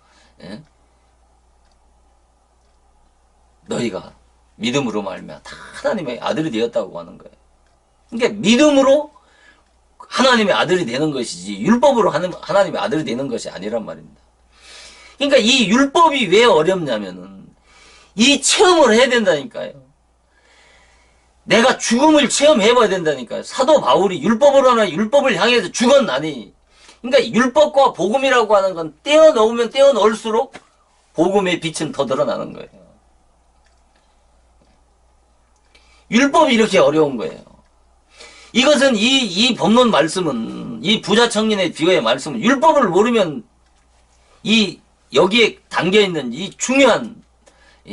너희가 믿음으로 말미암아 다 하나님의 아들이 되었다고 하는 거예요. 그러니까 믿음으로 하나님의 아들이 되는 것이지 율법으로 하나님의 아들이 되는 것이 아니란 말입니다. 그러니까 이 율법이 왜 어렵냐면은 이 체험을 해야 된다니까요. 내가 죽음을 체험해봐야 된다니까요. 사도 바울이 율법으로나 율법을 향해서 죽었나니, 그러니까 율법과 복음이라고 하는 건 떼어넣으면 떼어넣을수록 복음의 빛은 더 드러나는 거예요. 율법이 이렇게 어려운 거예요. 이것은 이 본문 말씀은, 이 부자 청년의 비유의 말씀은 율법을 모르면 여기에 담겨있는 이 중요한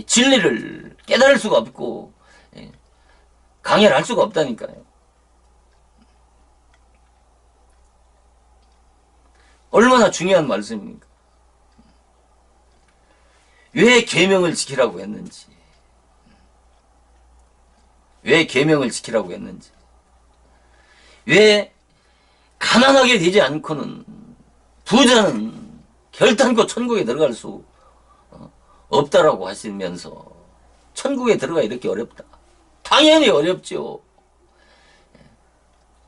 진리를 깨달을 수가 없고 강해를 할 수가 없다니까요. 얼마나 중요한 말씀입니까? 왜 계명을 지키라고 했는지, 왜 계명을 지키라고 했는지, 왜 가난하게 되지 않고는 부자는 결단코 천국에 들어갈 수 없다라고 하시면서 천국에 들어가 이렇게 어렵다. 당연히 어렵죠.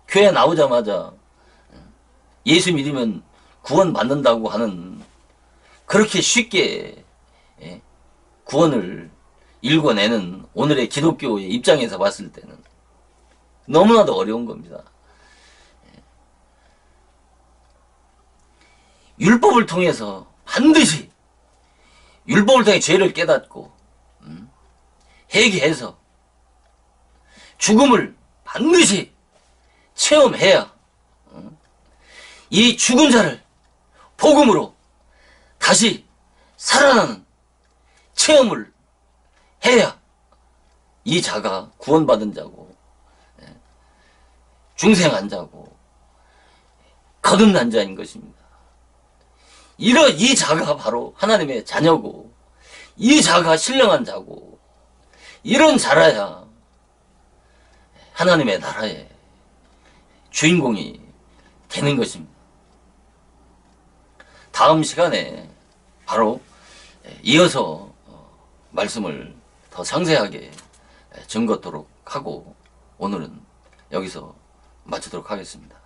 교회 나오자마자 예수 믿으면 구원 받는다고 하는 그렇게 쉽게 구원을 읽어내는 오늘의 기독교의 입장에서 봤을 때는 너무나도 어려운 겁니다. 율법을 통해서 반드시 율법을 통해 죄를 깨닫고 회개해서 죽음을 반드시 체험해야 이 죽은 자를 복음으로 다시 살아나는 체험을 해야 이 자가 구원받은 자고 중생한 자고 거듭난 자인 것입니다. 이 자가 바로 하나님의 자녀고 이 자가 신령한 자고 이런 자라야 하나님의 나라의 주인공이 되는 것입니다. 다음 시간에 바로 이어서 말씀을 더 상세하게 전걷도록 하고 오늘은 여기서 마치도록 하겠습니다.